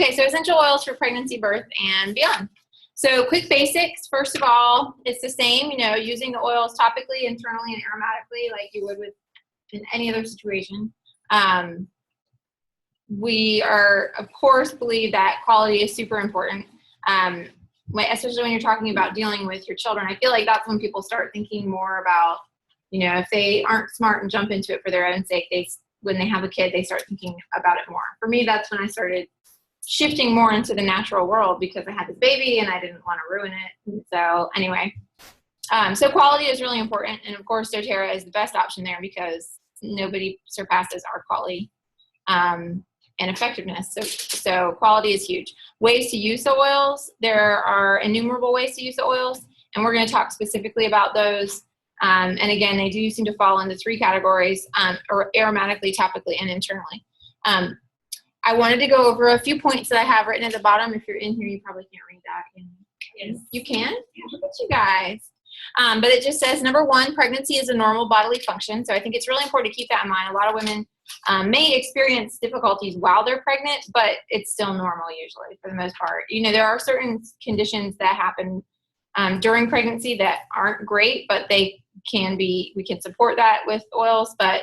Okay, so essential oils for pregnancy, birth, and beyond. So quick basics. First of all, it's the same, using the oils topically, internally, and aromatically like you would with in any other situation. We are, of course, believe that quality is super important, especially when you're talking about dealing with your children. I feel like that's when people start thinking more about, if they aren't smart and jump into it for their own sake, when they have a kid, they start thinking about it more. For me, that's when I started shifting more into the natural world because I had this baby and I didn't want to ruin it. And so anyway, so quality is really important. And of course, doTERRA is the best option there because nobody surpasses our quality and effectiveness. So quality is huge. Ways to use the oils. There are innumerable ways to use the oils, and we're going to talk specifically about those. And again, they do seem to fall into 3 categories, or aromatically, topically, and internally. I wanted to go over a few points that I have written at the bottom. If you're in here, you probably can't read that. Yes. You can? Look at you guys. But it just says, number 1, pregnancy is a normal bodily function. So I think it's really important to keep that in mind. A lot of women may experience difficulties while they're pregnant, but it's still normal usually for the most part. There are certain conditions that happen during pregnancy that aren't great, but we can support that with oils. But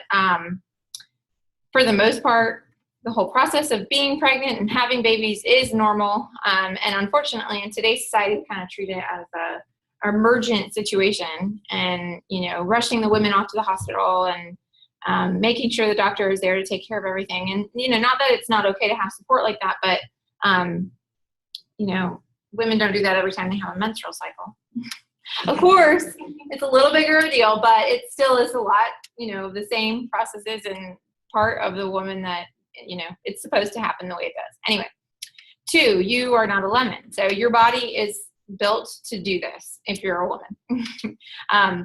for the most part, the whole process of being pregnant and having babies is normal. And unfortunately, in today's society, we kind of treat it as a emergent situation and, rushing the women off to the hospital and making sure the doctor is there to take care of everything. And, not that it's not okay to have support like that, but, women don't do that every time they have a menstrual cycle. Of course, it's a little bigger of a deal, but it still is a lot, the same processes and part of the woman that, it's supposed to happen the way it does. Anyway, 2, you are not a lemon. So your body is built to do this if you're a woman.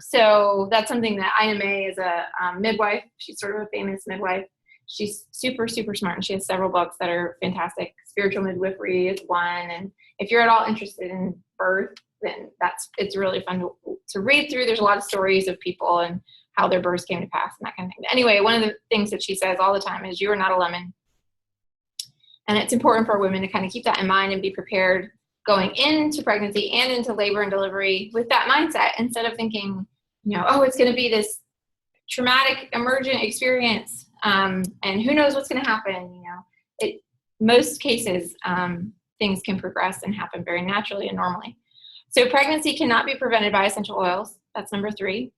So that's something that Ina May is a midwife. She's sort of a famous midwife. She's super, super smart, and she has several books that are fantastic. Spiritual Midwifery is one. And if you're at all interested in birth, then it's really fun to read through. There's a lot of stories of people and how their births came to pass and that kind of thing. But anyway, one of the things that she says all the time is you are not a lemon. And it's important for women to kind of keep that in mind and be prepared going into pregnancy and into labor and delivery with that mindset, instead of thinking, it's going to be this traumatic emergent experience. And who knows what's going to happen, most cases, things can progress and happen very naturally and normally. So pregnancy cannot be prevented by essential oils. That's number 3.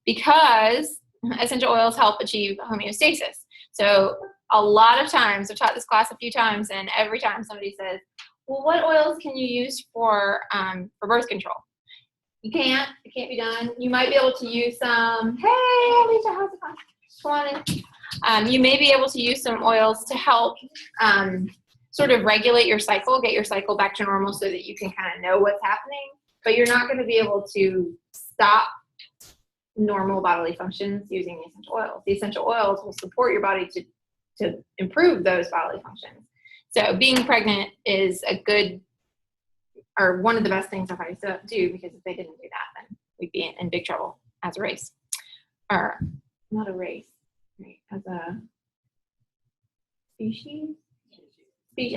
Because essential oils help achieve homeostasis. So a lot of times, I've taught this class a few times, and every time somebody says, well, what oils can you use for birth control? It can't be done. You might be able to use some, hey, Alicia, how's it going? Come on in. You may be able to use some oils to help sort of regulate your cycle, get your cycle back to normal so that you can kind of know what's happening, but you're not going to be able to stop normal bodily functions using the essential oils. The essential oils will support your body to improve those bodily functions. So being pregnant is one of the best things our bodies do, because if they didn't do that, then we'd be in big trouble as a race. Or not a race, right? As a species?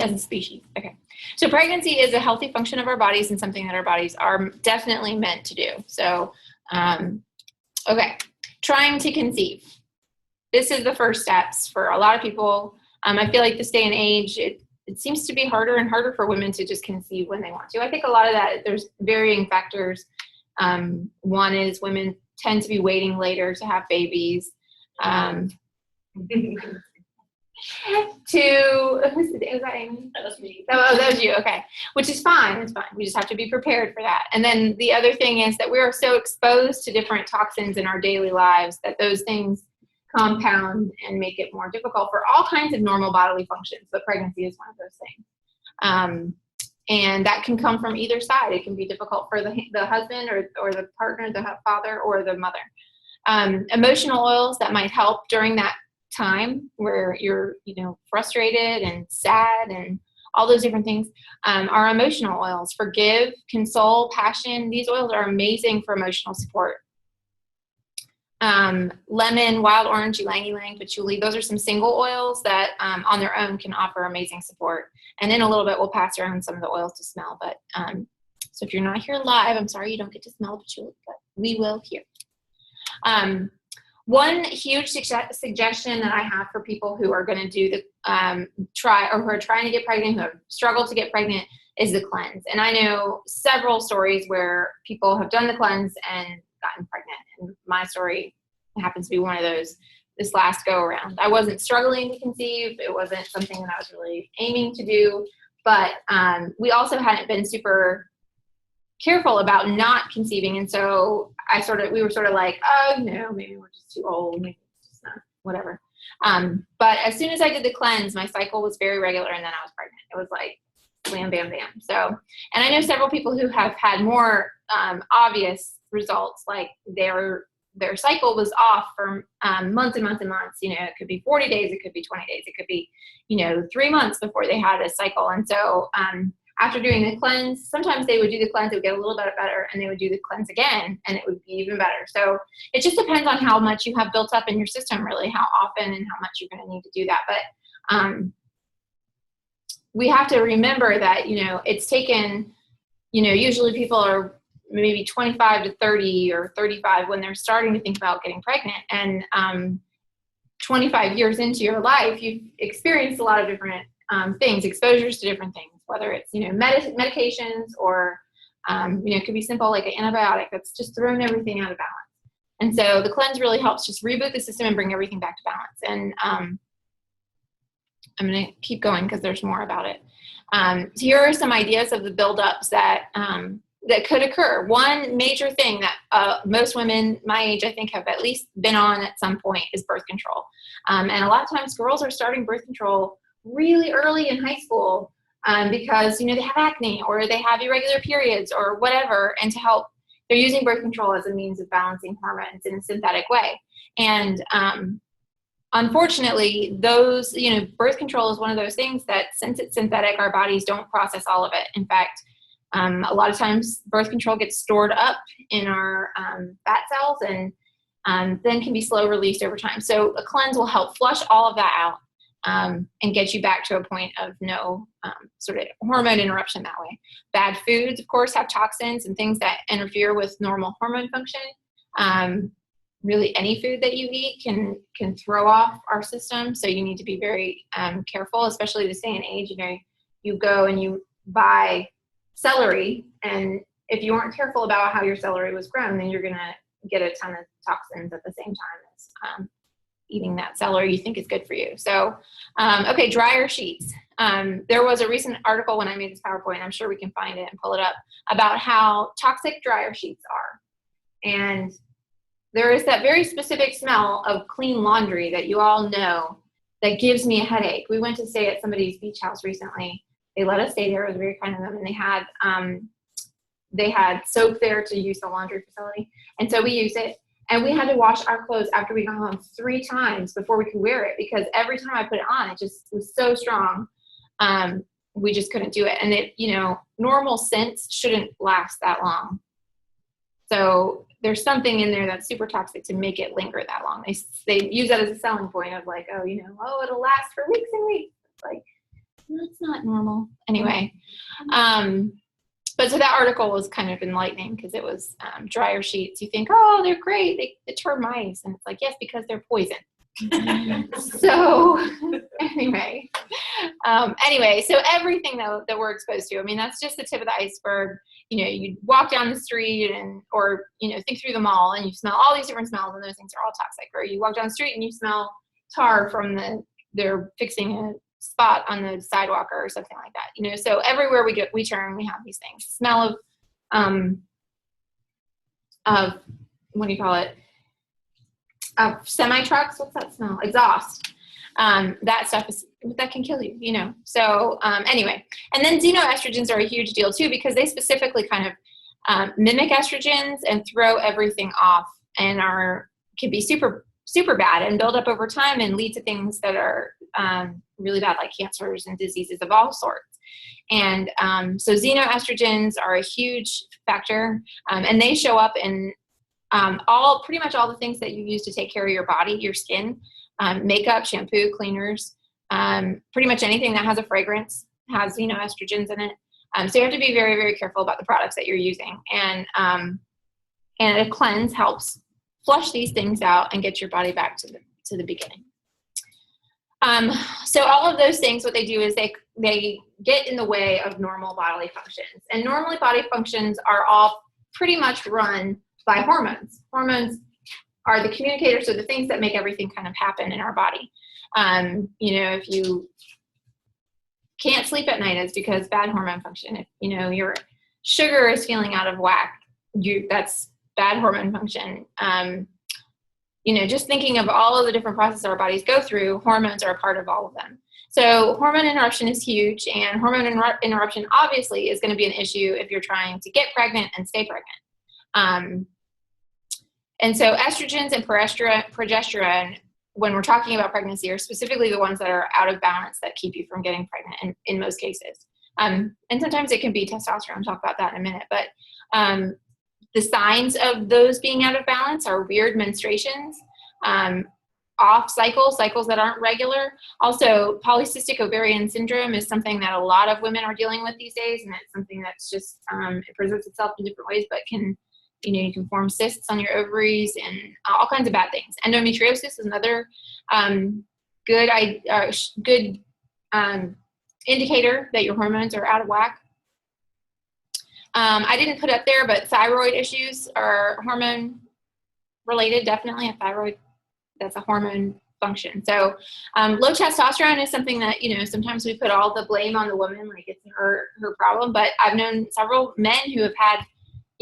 As a species. Okay. So pregnancy is a healthy function of our bodies and something that our bodies are definitely meant to do. So, okay. Trying to conceive. This is the first steps for a lot of people. I feel like this day and age, it seems to be harder and harder for women to just conceive when they want to. I think a lot of that, there's varying factors. One is women tend to be waiting later to have babies. 2, was that Amy? That was me. Oh, that was you. Okay. Which is fine. It's fine. We just have to be prepared for that. And then the other thing is that we are so exposed to different toxins in our daily lives that those things compound and make it more difficult for all kinds of normal bodily functions. But pregnancy is one of those things. And that can come from either side. It can be difficult for the husband or the partner, the father, or the mother. Emotional oils that might help during that time where you're, frustrated and sad and all those different things, are emotional oils. Forgive, console, passion. These oils are amazing for emotional support. lemon, wild orange, ylang ylang, patchouli. Those are some single oils that on their own can offer amazing support. And in a little bit, we'll pass around some of the oils to smell. But so if you're not here live, I'm sorry you don't get to smell patchouli, but we will here. One huge suggestion that I have for people who are going to do the who are trying to get pregnant, who have struggled to get pregnant, is the cleanse. And I know several stories where people have done the cleanse and gotten pregnant. And my story happens to be one of those this last go around. I wasn't struggling to conceive. It wasn't something that I was really aiming to do, but we also hadn't been super careful about not conceiving. And so we were sort of like, oh no, maybe we're just too old. Maybe it's just not, whatever. But as soon as I did the cleanse, my cycle was very regular, and then I was pregnant. It was like wham, bam, bam. So, and I know several people who have had more obvious results, like their cycle was off for months and months and months. You know, it could be 40 days, it could be 20 days, it could be, 3 months before they had a cycle. And so after doing the cleanse, sometimes they would do the cleanse, it would get a little bit better, and they would do the cleanse again, and it would be even better. So it just depends on how much you have built up in your system, really, how often and how much you're going to need to do that. But we have to remember that, it's taken, usually people are maybe 25 to 30 or 35 when they're starting to think about getting pregnant. And 25 years into your life, you've experienced a lot of different things, exposures to different things, whether it's, medications or, it could be simple like an antibiotic that's just thrown everything out of balance. And so the cleanse really helps just reboot the system and bring everything back to balance. And I'm going to keep going because there's more about it. So here are some ideas of the buildups that could occur. One major thing that most women my age, I think, have at least been on at some point is birth control. And a lot of times girls are starting birth control really early in high school because, they have acne or they have irregular periods or whatever. And they're using birth control as a means of balancing hormones in a synthetic way. And unfortunately, those, birth control is one of those things that, since it's synthetic, our bodies don't process all of it. In fact, a lot of times birth control gets stored up in our fat cells and then can be slow released over time. So a cleanse will help flush all of that out and get you back to a point of no sort of hormone interruption that way. Bad foods, of course, have toxins and things that interfere with normal hormone function. Really, any food that you eat can throw off our system. So you need to be very careful, especially this day and age. You go and you buy celery, and if you aren't careful about how your celery was grown, then you're going to get a ton of toxins at the same time as eating that celery you think is good for you. So, okay, dryer sheets. There was a recent article when I made this PowerPoint, I'm sure we can find it and pull it up, about how toxic dryer sheets are. And there is that very specific smell of clean laundry that you all know that gives me a headache. We went to stay at somebody's beach house recently. They let us stay there. It was very kind of them. And they had soap there to use the laundry facility. And so we used it. And we had to wash our clothes after we got home 3 times before we could wear it, because every time I put it on, it just was so strong. We just couldn't do it. And it, normal scents shouldn't last that long. So there's something in there that's super toxic to make it linger that long. They use that as a selling point of like, it'll last for weeks and weeks. It's like, that's not normal. Anyway, but so that article was kind of enlightening because it was dryer sheets. You think, oh, they're great. They deter mice. And it's like, yes, because they're poison. So anyway, so everything that we're exposed to, that's just the tip of the iceberg. You walk down the street or think through the mall and you smell all these different smells, and those things are all toxic. Or you walk down the street and you smell tar from they're fixing a spot on the sidewalk or something like that. So everywhere we turn, we have these things. Smell of what do you call it? Semi trucks. What's that smell? Exhaust. That stuff that can kill you, So anyway, and then xenoestrogens are a huge deal too, because they specifically kind of mimic estrogens and throw everything off, and can be super, super bad and build up over time and lead to things that are really bad, like cancers and diseases of all sorts. And so xenoestrogens are a huge factor, and they show up in pretty much all the things that you use to take care of your body, your skin, makeup, shampoo, cleaners, pretty much anything that has a fragrance has, estrogens in it. So you have to be very, very careful about the products that you're using. And a cleanse helps flush these things out and get your body back to the beginning. So all of those things, what they do is they get in the way of normal bodily functions. And normally body functions are all pretty much run by hormones. Hormones are the communicators, so the things that make everything kind of happen in our body. If you can't sleep at night, it's because bad hormone function. If, your sugar is feeling out of whack, that's bad hormone function. Just thinking of all of the different processes our bodies go through, hormones are a part of all of them. So hormone interruption is huge, and hormone interruption obviously is going to be an issue if you're trying to get pregnant and stay pregnant. And so estrogens and progesterone, when we're talking about pregnancy, are specifically the ones that are out of balance that keep you from getting pregnant in most cases. And sometimes it can be testosterone. I'll talk about that in a minute. But the signs of those being out of balance are weird menstruations, off cycles that aren't regular. Also, polycystic ovarian syndrome is something that a lot of women are dealing with these days, and it's something that's just, it presents itself in different ways, but you can form cysts on your ovaries and all kinds of bad things. Endometriosis is another good indicator that your hormones are out of whack. I didn't put up there, but thyroid issues are hormone related. Definitely a thyroid, that's a hormone function. So low testosterone is something that, sometimes we put all the blame on the woman, like it's her problem. But I've known several men who have had,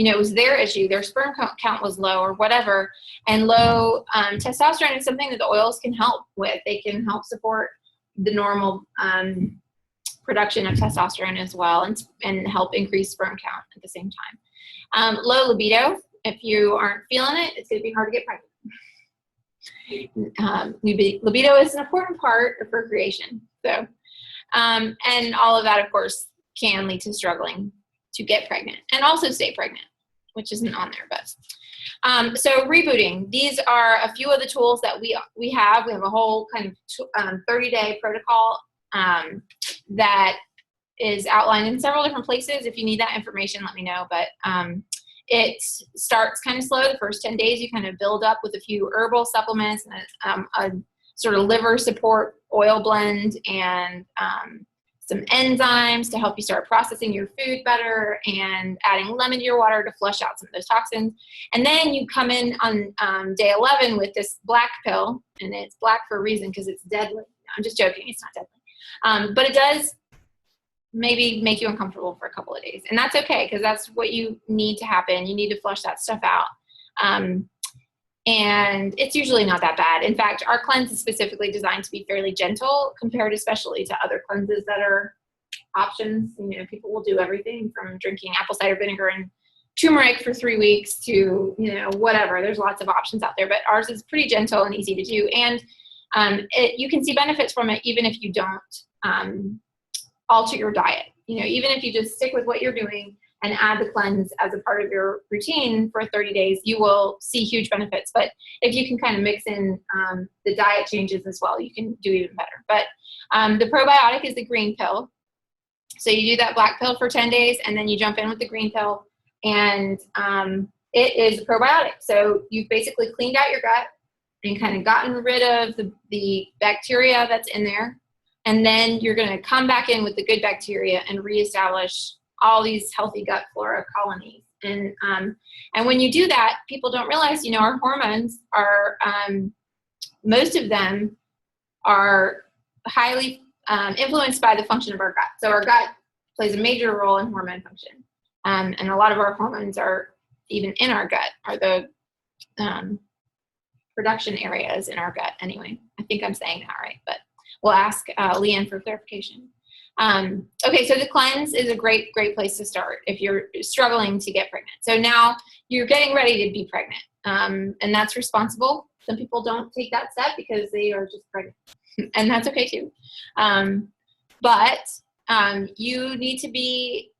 it was their issue. Their sperm count was low or whatever. And low testosterone is something that the oils can help with. They can help support the normal production of testosterone as well, and help increase sperm count at the same time. Low libido, if you aren't feeling it, it's going to be hard to get pregnant. Libido is an important part of procreation. So, and all of that, of course, can lead to struggling to get pregnant and also stay pregnant, which isn't on there, but. So rebooting, these are a few of the tools that we have. We have a whole kind of 30-day protocol that is outlined in several different places. If you need that information, let me know. But it starts kind of slow. The first 10 days, you kind of build up with a few herbal supplements and a sort of liver support oil blend and some enzymes to help you start processing your food better, and adding lemon to your water to flush out some of those toxins. And then you come in on day 11 with this black pill, and it's black for a reason because it's deadly. No, I'm just joking. It's not deadly. But it does maybe make you uncomfortable for a couple of days. And that's okay, because that's what you need to happen. You need to flush that stuff out. And it's usually not that bad. In fact, our cleanse is specifically designed to be fairly gentle compared especially to other cleanses that are options. People will do everything from drinking apple cider vinegar and turmeric for 3 weeks to, whatever. There's lots of options out there, but ours is pretty gentle and easy to do. And you can see benefits from it even if you don't alter your diet. Even if you just stick with what you're doing and add the cleanse as a part of your routine for 30 days, you will see huge benefits. But if you can kind of mix in the diet changes as well, you can do even better. But the probiotic is the green pill. So you do that black pill for 10 days, and then you jump in with the green pill, and it is a probiotic. So you've basically cleaned out your gut and kind of gotten rid of the bacteria that's in there. And then you're going to come back in with the good bacteria and reestablish all these healthy gut flora colonies. And when you do that, people don't realize, our hormones are, most of them are highly influenced by the function of our gut. So our gut plays a major role in hormone function. And a lot of our hormones are even in our gut, are the production areas in our gut anyway. I think I'm saying that right, but we'll ask Leanne for clarification. Okay, so the cleanse is a great place to start if you're struggling to get pregnant. So now you're getting ready to be pregnant, and that's responsible. Some people don't take that step because they are just pregnant, and that's okay too. But you need to be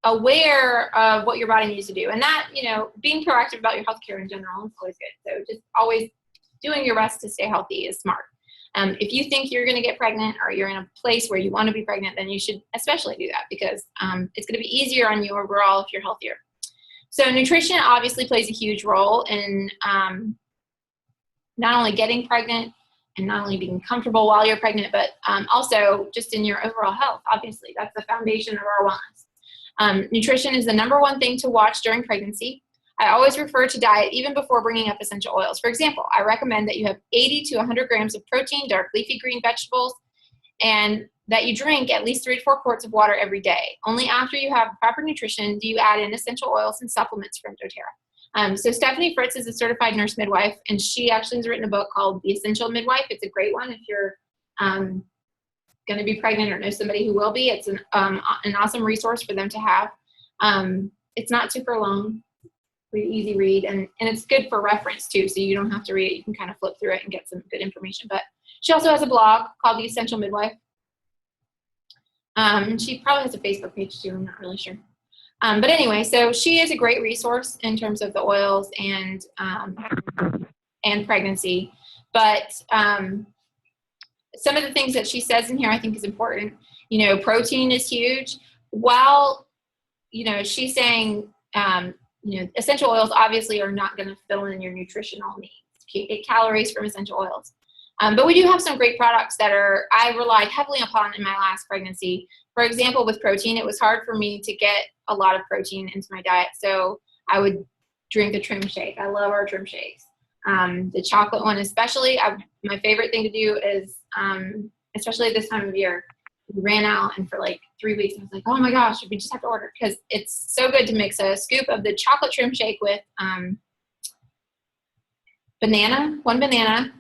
aware of what your body needs to do. And that, being proactive about your healthcare in general is always good. So just always doing your best to stay healthy is smart. If you think you're going to get pregnant or you're in a place where you want to be pregnant, then you should especially do that, because it's going to be easier on you overall if you're healthier. So nutrition obviously plays a huge role in not only getting pregnant and not only being comfortable while you're pregnant, but also just in your overall health. Obviously, that's the foundation of our wellness. Nutrition is the number one thing to watch during pregnancy. I always refer to diet even before bringing up essential oils. For example, I recommend that you have 80 to 100 grams of protein, dark leafy green vegetables, and that you drink at least 3 to 4 quarts of water every day. Only after you have proper nutrition do you add in essential oils and supplements from doTERRA. So Stephanie Fritz is a certified nurse midwife, and she actually has written a book called The Essential Midwife. It's a great one if you're going to be pregnant or know somebody who will be. It's an awesome resource for them to have. It's not super long. Pretty easy read, and it's good for reference too, so you don't have to read it. You can kind of flip through it and get some good information. But she also has a blog called The Essential Midwife. She probably has a Facebook page too, I'm not really sure. But anyway, so she is a great resource in terms of the oils and pregnancy. But some of the things that she says in here I think is important. Protein is huge. While, she's saying, essential oils obviously are not going to fill in your nutritional needs. Get calories from essential oils. But we do have some great products that I relied heavily upon in my last pregnancy. For example, with protein, it was hard for me to get a lot of protein into my diet. So I would drink the trim shake. I love our trim shakes. The chocolate one especially, my favorite thing to do is, especially at this time of year, we ran out, and for like 3 weeks, I was like, oh my gosh, we just have to order, because it's so good to mix a scoop of the chocolate trim shake with one banana,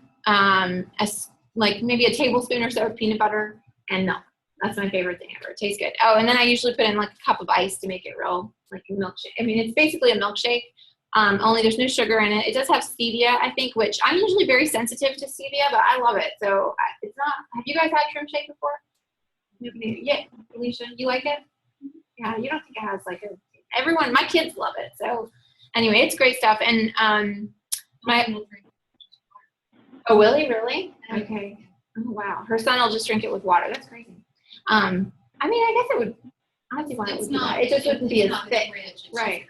like maybe a tablespoon or so of peanut butter and milk. That's my favorite thing ever. It tastes good. Oh, and then I usually put in like a cup of ice to make it real like a milkshake. I mean, it's basically a milkshake, only there's no sugar in it. It does have stevia, I think, which I'm usually very sensitive to stevia, but I love it. So it's not. Have you guys had trim shake before? Nobody. Yeah, Alicia, you like it? Yeah, you don't think it has like everyone. My kids love it. So anyway, it's great stuff. And oh, will he really? Okay. Oh wow, her son will just drink it with water. That's crazy. I mean, I guess it would. I think it would not. It just wouldn't be as thick, right?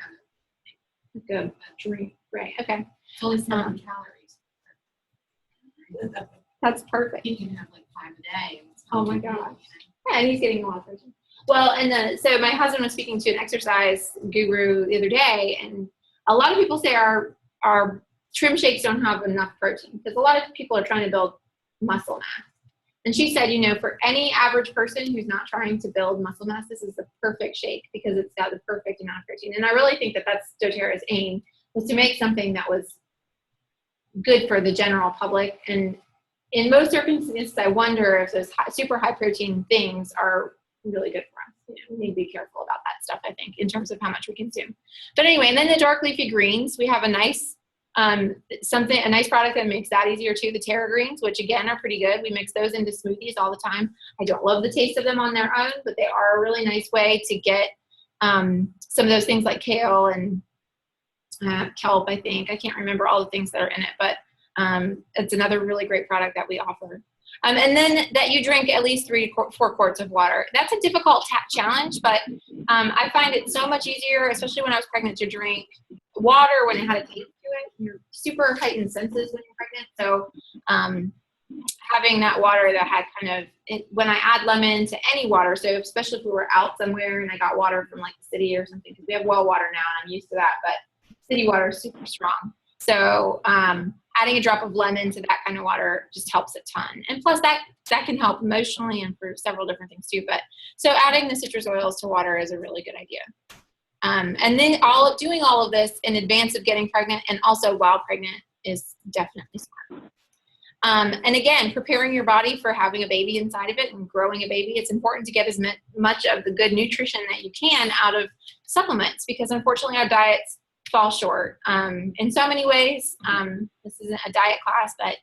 Good drink, right? Okay. It's only 7 calories. That's perfect. You can have like 5 a day. Oh my gosh. Yeah, and he's getting a lot of protein. Well, and so my husband was speaking to an exercise guru the other day, and a lot of people say our trim shakes don't have enough protein, because a lot of people are trying to build muscle mass. And she said, for any average person who's not trying to build muscle mass, this is the perfect shake, because it's got the perfect amount of protein. And I really think that that's doTERRA's aim, was to make something that was good for the general public. And in most circumstances, I wonder if those super high protein things are really good for us. We need to be careful about that stuff, I think, in terms of how much we consume. But anyway, and then the dark leafy greens, we have a nice product that makes that easier too. The Terra greens, which again are pretty good. We mix those into smoothies all the time. I don't love the taste of them on their own, but they are a really nice way to get some of those things like kale and kelp, I think. I can't remember all the things that are in it, but it's another really great product that we offer. And then that you drink at least 3 to 4 quarts of water. That's a difficult challenge, but I find it so much easier, especially when I was pregnant, to drink water when it had a taste to it. You're super heightened senses when you're pregnant. So having that water that had when I add lemon to any water, so especially if we were out somewhere and I got water from like the city or something, because we have well water now and I'm used to that, but city water is super strong. So adding a drop of lemon to that kind of water just helps a ton. And plus that can help emotionally and for several different things too. But so adding the citrus oils to water is a really good idea. And then doing all of this in advance of getting pregnant and also while pregnant is definitely smart. And again, preparing your body for having a baby inside of it and growing a baby, it's important to get as much of the good nutrition that you can out of supplements, because unfortunately our diets fall short in so many ways. This isn't a diet class, but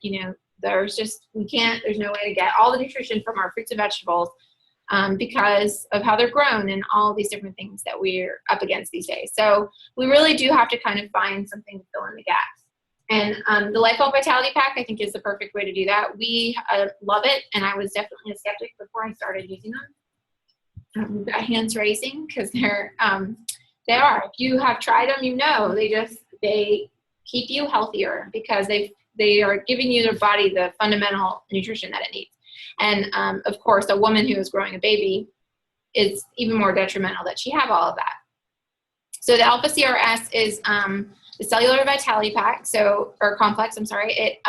there's no way to get all the nutrition from our fruits and vegetables because of how they're grown and all these different things that we're up against these days. So we really do have to kind of find something to fill in the gaps. And the Life Health Vitality Pack, I think, is the perfect way to do that. We love it, and I was definitely a skeptic before I started using them. We've got hands raising because they are. If you have tried them, you know they keep you healthier because they are giving your body the fundamental nutrition that it needs. And of course, a woman who is growing a baby is even more detrimental that she have all of that. So the Alpha CRS is the cellular vitality pack, or complex, I'm sorry. It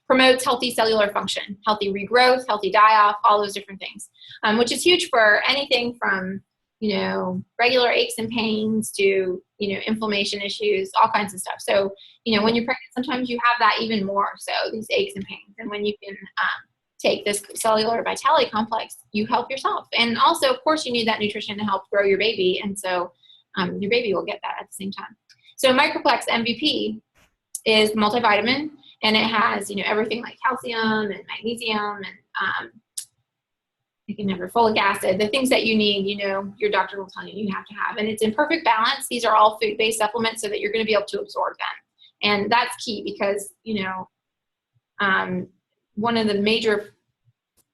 promotes healthy cellular function, healthy regrowth, healthy die-off, all those different things, which is huge for anything from, regular aches and pains to, inflammation issues, all kinds of stuff. So, when you're pregnant, sometimes you have that even more so, these aches and pains. And when you can take this cellular vitality complex, you help yourself. And also, of course, you need that nutrition to help grow your baby. And so your baby will get that at the same time. So Microplex MVP is multivitamin, and it has, everything like calcium and magnesium and I can never folic acid, the things that you need, your doctor will tell you have to have. And it's in perfect balance. These are all food-based supplements so that you're going to be able to absorb them. And that's key because, one of the major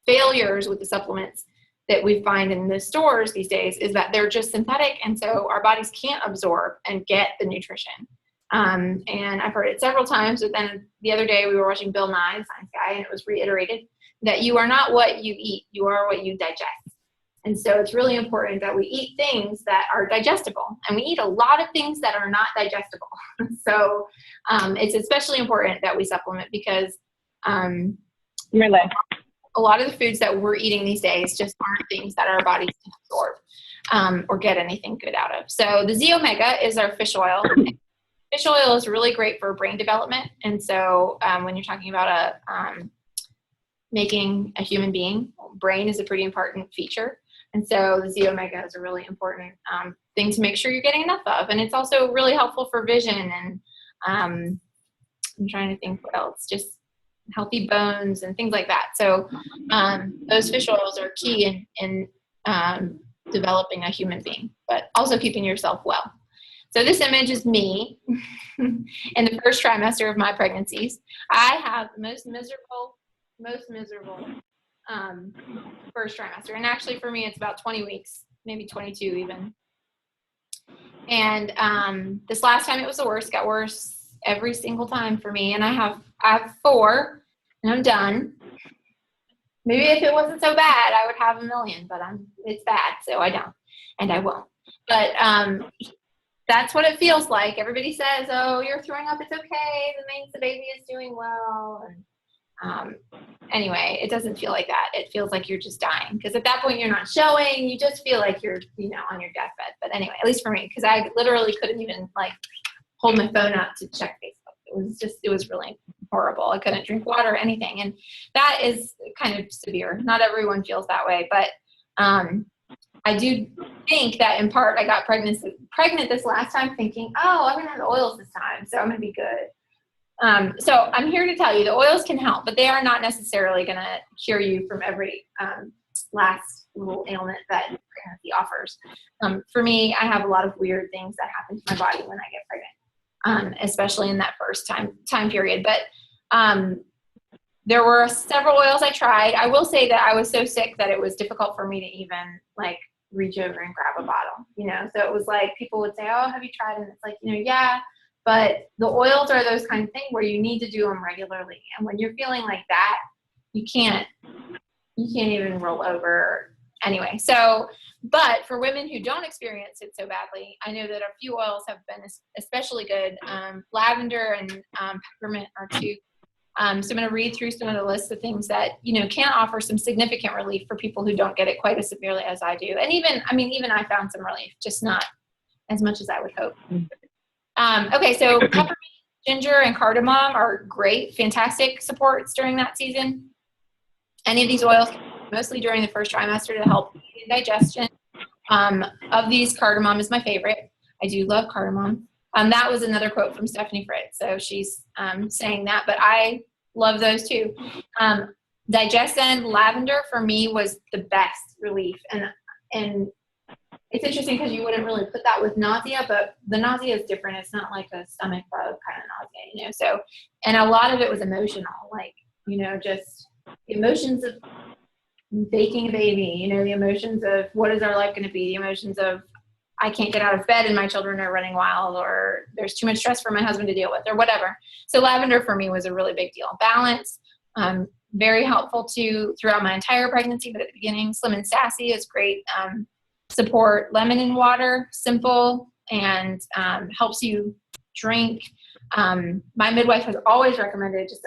failures with the supplements that we find in the stores these days is that they're just synthetic, and so our bodies can't absorb and get the nutrition. And I've heard it several times, but then the other day we were watching Bill Nye, the Science Guy, and it was reiterated that you are not what you eat, you are what you digest. And so it's really important that we eat things that are digestible, and we eat a lot of things that are not digestible. So it's especially important that we supplement because really, a lot of the foods that we're eating these days just aren't things that our bodies can absorb or get anything good out of. So the Z Omega is our fish oil. Fish oil is really great for brain development. And so when you're talking about making a human being, brain is a pretty important feature. And so the Z Omega is a really important thing to make sure you're getting enough of. And it's also really helpful for vision. And I'm trying to think what else, just healthy bones and things like that. So those fish oils are key in developing a human being, but also keeping yourself well. So this image is me in the first trimester of my pregnancies. I have the most miserable first trimester. And actually for me, it's about 20 weeks, maybe 22 even. And this last time it was the worst, got worse every single time for me. And I have 4 and I'm done. Maybe if it wasn't so bad, I would have 1 million, but it's bad. So I don't, and I won't. But that's what it feels like. Everybody says, oh, you're throwing up. It's okay. That means the baby is doing well. And anyway, it doesn't feel like that. It feels like you're just dying. Because at that point, you're not showing. You just feel like you're, on your deathbed. But anyway, at least for me, because I literally couldn't even hold my phone up to check Facebook. It was really horrible. I couldn't drink water or anything. And that is kind of severe. Not everyone feels that way. But I do think that in part I got pregnant this last time thinking, oh, I'm going to have the oils this time, so I'm going to be good. So I'm here to tell you the oils can help, but they are not necessarily going to cure you from every last little ailment that pregnancy offers. For me, I have a lot of weird things that happen to my body when I get pregnant, especially in that first time period. But there were several oils I tried. I will say that I was so sick that it was difficult for me to even reach over and grab a bottle, so it was like people would say, oh, have you tried? And it's like, yeah, but the oils are those kind of things where you need to do them regularly. And when you're feeling like that, you can't even roll over anyway. So, but for women who don't experience it so badly, I know that a few oils have been especially good. Lavender and peppermint are 2. So I'm going to read through some of the lists of things that, can offer some significant relief for people who don't get it quite as severely as I do. And even I found some relief, just not as much as I would hope. Okay, so peppermint, ginger, and cardamom are great, fantastic supports during that season. Any of these oils, mostly during the first trimester, to help digestion. Of these, cardamom is my favorite. I do love cardamom. That was another quote from Stephanie Fritz. So she's saying that, but I love those too. Digestion, lavender for me was the best relief. And it's interesting because you wouldn't really put that with nausea, but the nausea is different. It's not like a stomach bug kind of nausea, So, and a lot of it was emotional, like, just the emotions of baking a baby, the emotions of what is our life going to be, the emotions of I can't get out of bed and my children are running wild, or there's too much stress for my husband to deal with, or whatever. So lavender for me was a really big deal. Balance, very helpful throughout my entire pregnancy, but at the beginning, Slim and Sassy is great. Support. Lemon in water, simple, and helps you drink. My midwife has always recommended just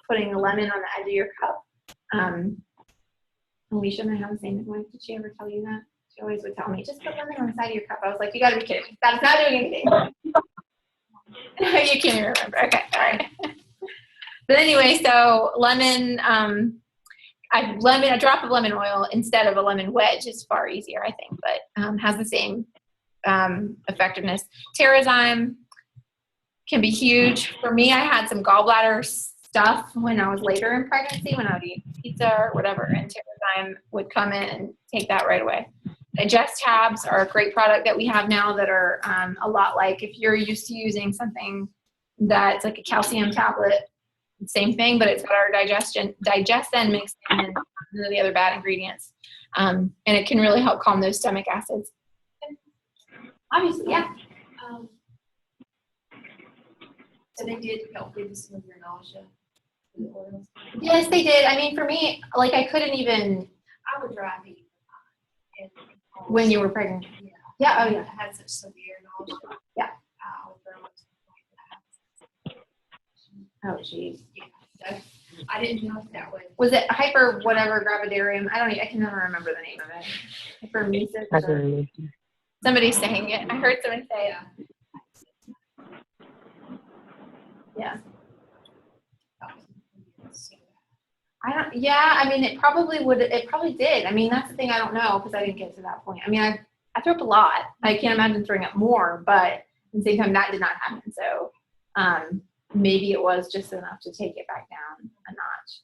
putting a lemon on the edge of your cup. Alicia, my same midwife, did she ever tell you that? She always would tell me, just put lemon on the side of your cup. I was like, you gotta be kidding me. That's not doing anything. You can't even remember. Okay, all right. But anyway, so lemon, a drop of lemon oil instead of a lemon wedge is far easier, I think, but has the same effectiveness. Terrazyme can be huge. For me, I had some gallbladder stuff when I was later in pregnancy, when I would eat pizza or whatever, and Terrazyme would come in and take that right away. Digest tabs are a great product that we have now that are a lot like if you're used to using something that's like a calcium tablet, same thing, but it's got our digestion mixed in and none of the other bad ingredients. And it can really help calm those stomach acids. Obviously, yeah. So they did help with some of your nausea. The oils. Yes, they did. I mean, for me, like I couldn't even. I would drive you. When you were pregnant. Yeah. Yeah. Oh, yeah. I had such severe nausea. Yeah. I would throw up to the point Oh, geez. that so I didn't know if that was. Was it hyper whatever gravidarium? I can never remember the name of it. Hypermesis. Somebody's saying it. I heard somebody say it. Yeah. I mean, it probably did. I mean, that's the thing I don't know because I didn't get to that point. I mean, I threw up a lot. I can't imagine throwing up more, but at the same time, that did not happen. So, maybe it was just enough to take it back down a notch.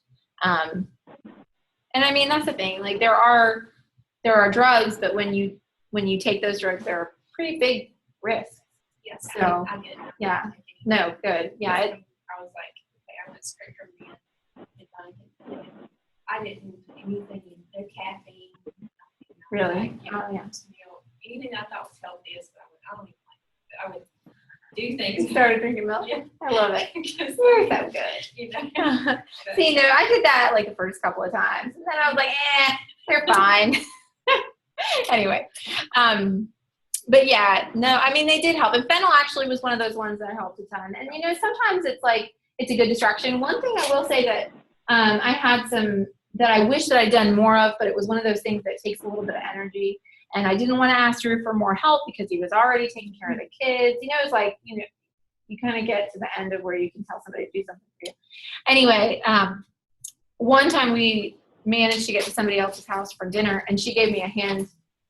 And I mean, that's the thing, like there are drugs, but when you take those drugs, there are pretty big risks. Yes. So, I get it. yeah. No, good. Yeah. I was like, okay, I went straight from the I didn't do anything, no caffeine. Really? Oh, yeah. Anything I thought was healthiest, but I don't even like it. I would do things. You started drinking milk? Yeah. I love it. You're so good. See, no, I did that like the first couple of times. And then I was like, they're fine. Anyway. But yeah, no, I mean, they did help. And fennel actually was one of those ones that helped a ton. And, sometimes it's like, it's a good distraction. One thing I will say that I had some that I wish that I'd done more of, but it was one of those things that takes a little bit of energy. And I didn't want to ask Drew for more help because he was already taking care of the kids. It's like, you kind of get to the end of where you can tell somebody to do something for you. Anyway, one time we managed to get to somebody else's house for dinner, and she gave me a hand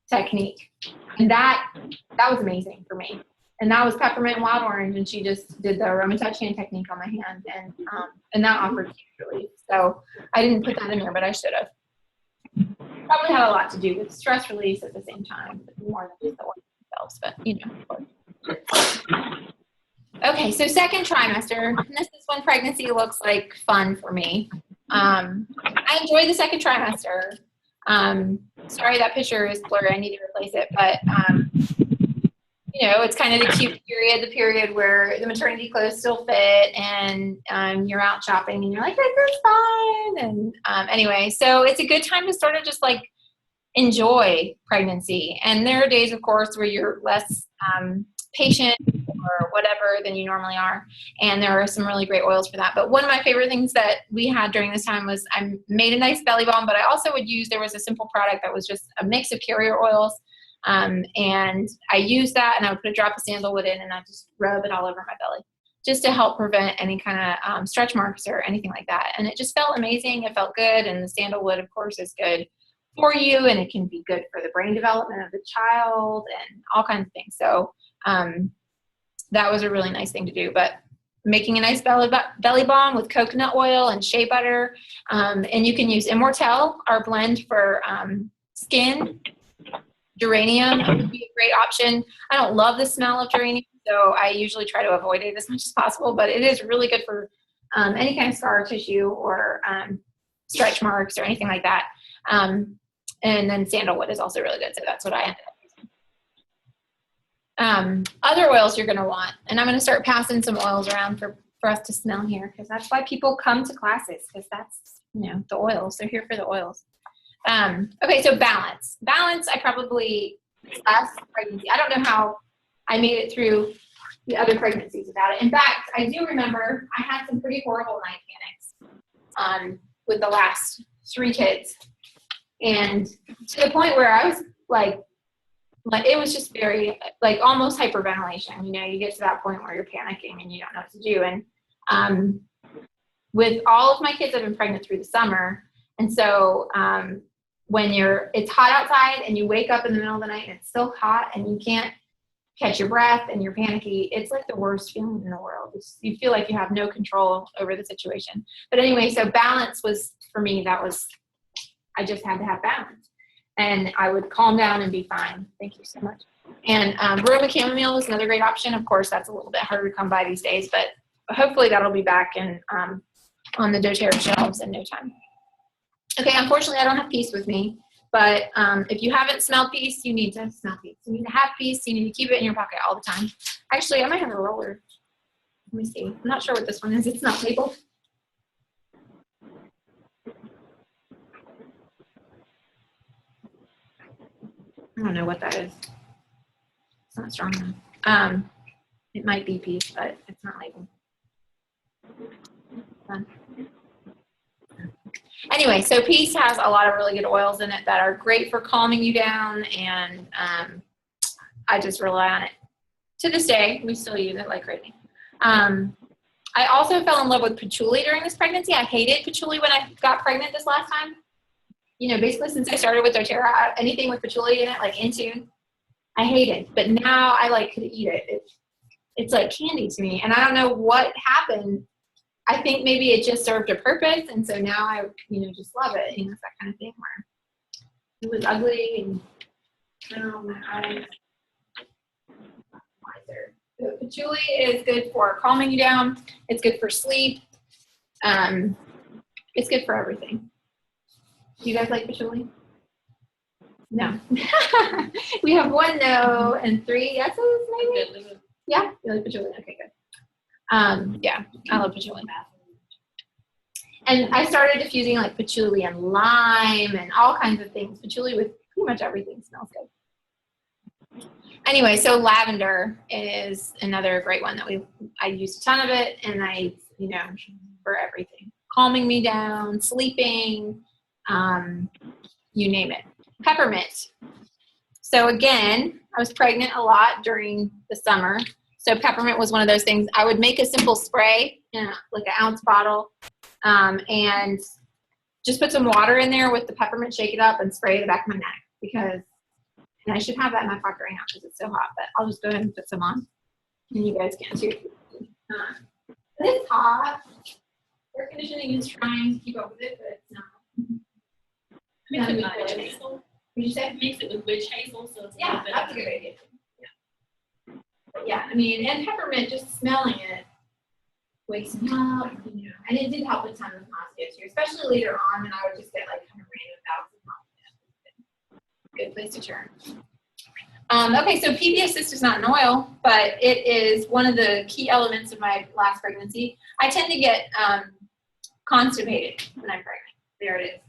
technique. And that was amazing for me. And that was peppermint and wild orange, and she just did the aromatouch hand technique on my hand, and that offered huge relief. So I didn't put that in there, but I should have. Probably had a lot to do with stress release at the same time, more than just the ones themselves, but Okay, so second trimester. This is when pregnancy looks like fun for me. I enjoy the second trimester. Sorry, that picture is blurry. I need to replace it, but it's kind of the cute period, the period where the maternity clothes still fit and you're out shopping and you're like, this is fine. And anyway, so it's a good time to sort of just like enjoy pregnancy. And there are days, of course, where you're less patient or whatever than you normally are. And there are some really great oils for that. But one of my favorite things that we had during this time was I made a nice belly balm, but I also there was a simple product that was just a mix of carrier oils. And I used that, and I would put a drop of sandalwood in, and I just rub it all over my belly just to help prevent any kind of stretch marks or anything like that. And it just felt amazing. It felt good. And the sandalwood, of course, is good for you, and it can be good for the brain development of the child and all kinds of things. So that was a really nice thing to do. But making a nice belly balm with coconut oil and shea butter. And you can use Immortelle, our blend for skin. Geranium would be a great option. I don't love the smell of geranium, so I usually try to avoid it as much as possible, but it is really good for any kind of scar tissue or stretch marks or anything like that. And then sandalwood is also really good, so that's what I ended up using. Other oils you're going to want, and I'm going to start passing some oils around for us to smell here, because that's why people come to classes, because that's, the oils. They're here for the oils. Okay, so balance. Balance, I probably last pregnancy. I don't know how I made it through the other pregnancies without it. In fact, I do remember I had some pretty horrible night panics with the last 3 kids. And to the point where I was like it was just very, almost hyperventilation. You get to that point where you're panicking and you don't know what to do. And with all of my kids, I've been pregnant through the summer. And so when it's hot outside and you wake up in the middle of the night and it's still hot and you can't catch your breath and you're panicky, it's like the worst feeling in the world. You feel like you have no control over the situation. But anyway, so balance was, for me, I just had to have balance. And I would calm down and be fine. Thank you so much. And Roma chamomile is another great option. Of course, that's a little bit harder to come by these days, but hopefully that'll be back on the doTERRA shelves in no time. Okay, unfortunately, I don't have peace with me, but if you haven't smelled peace, you need to smell peace. You need to have peace. You need to keep it in your pocket all the time. Actually, I might have a roller. Let me see. I'm not sure what this one is. It's not labeled. I don't know what that is. It's not strong enough. It might be peace, but it's not labeled. Anyway, so peace has a lot of really good oils in it that are great for calming you down, and I just rely on it. To this day, we still use it like crazy. I also fell in love with patchouli during this pregnancy. I hated patchouli when I got pregnant this last time. Basically since I started with doTERRA, anything with patchouli in it, like Intune, I hate it. But now I could eat it. It's like candy to me, and I don't know what happened. I think maybe it just served a purpose, and so now I, just love it. It's that kind of thing where it was ugly and my eyes. So patchouli is good for calming you down. It's good for sleep. It's good for everything. Do you guys like patchouli? No. We have 1 no and 3 yeses, maybe? Yeah, you like patchouli? Okay, good. Yeah, I love patchouli. And I started diffusing patchouli and lime and all kinds of things. Patchouli with pretty much everything smells good. Anyway, so lavender is another great one that I use a ton of it, and I, for everything. Calming me down, sleeping, you name it. Peppermint. So again, I was pregnant a lot during the summer. So peppermint was one of those things. I would make a simple spray in an ounce bottle, and just put some water in there with the peppermint, shake it up, and spray the back of my neck, and I should have that in my pocket right now because it's so hot, but I'll just go ahead and put some on, and you guys can too. It's hot. Air conditioning is trying to keep up with it, but it's not. Mix it with witch hazel. What did you say? Mix it with witch hazel, so it's a Yeah, little bit that's a good idea. Yeah, and peppermint, just smelling it wakes me up, and it did help a ton with nausea too, especially later on when I would just get kind of random bouts of nausea. Good place to turn. Okay, so PB Assist is not an oil, but it is one of the key elements of my last pregnancy. I tend to get constipated when I'm pregnant. There it is.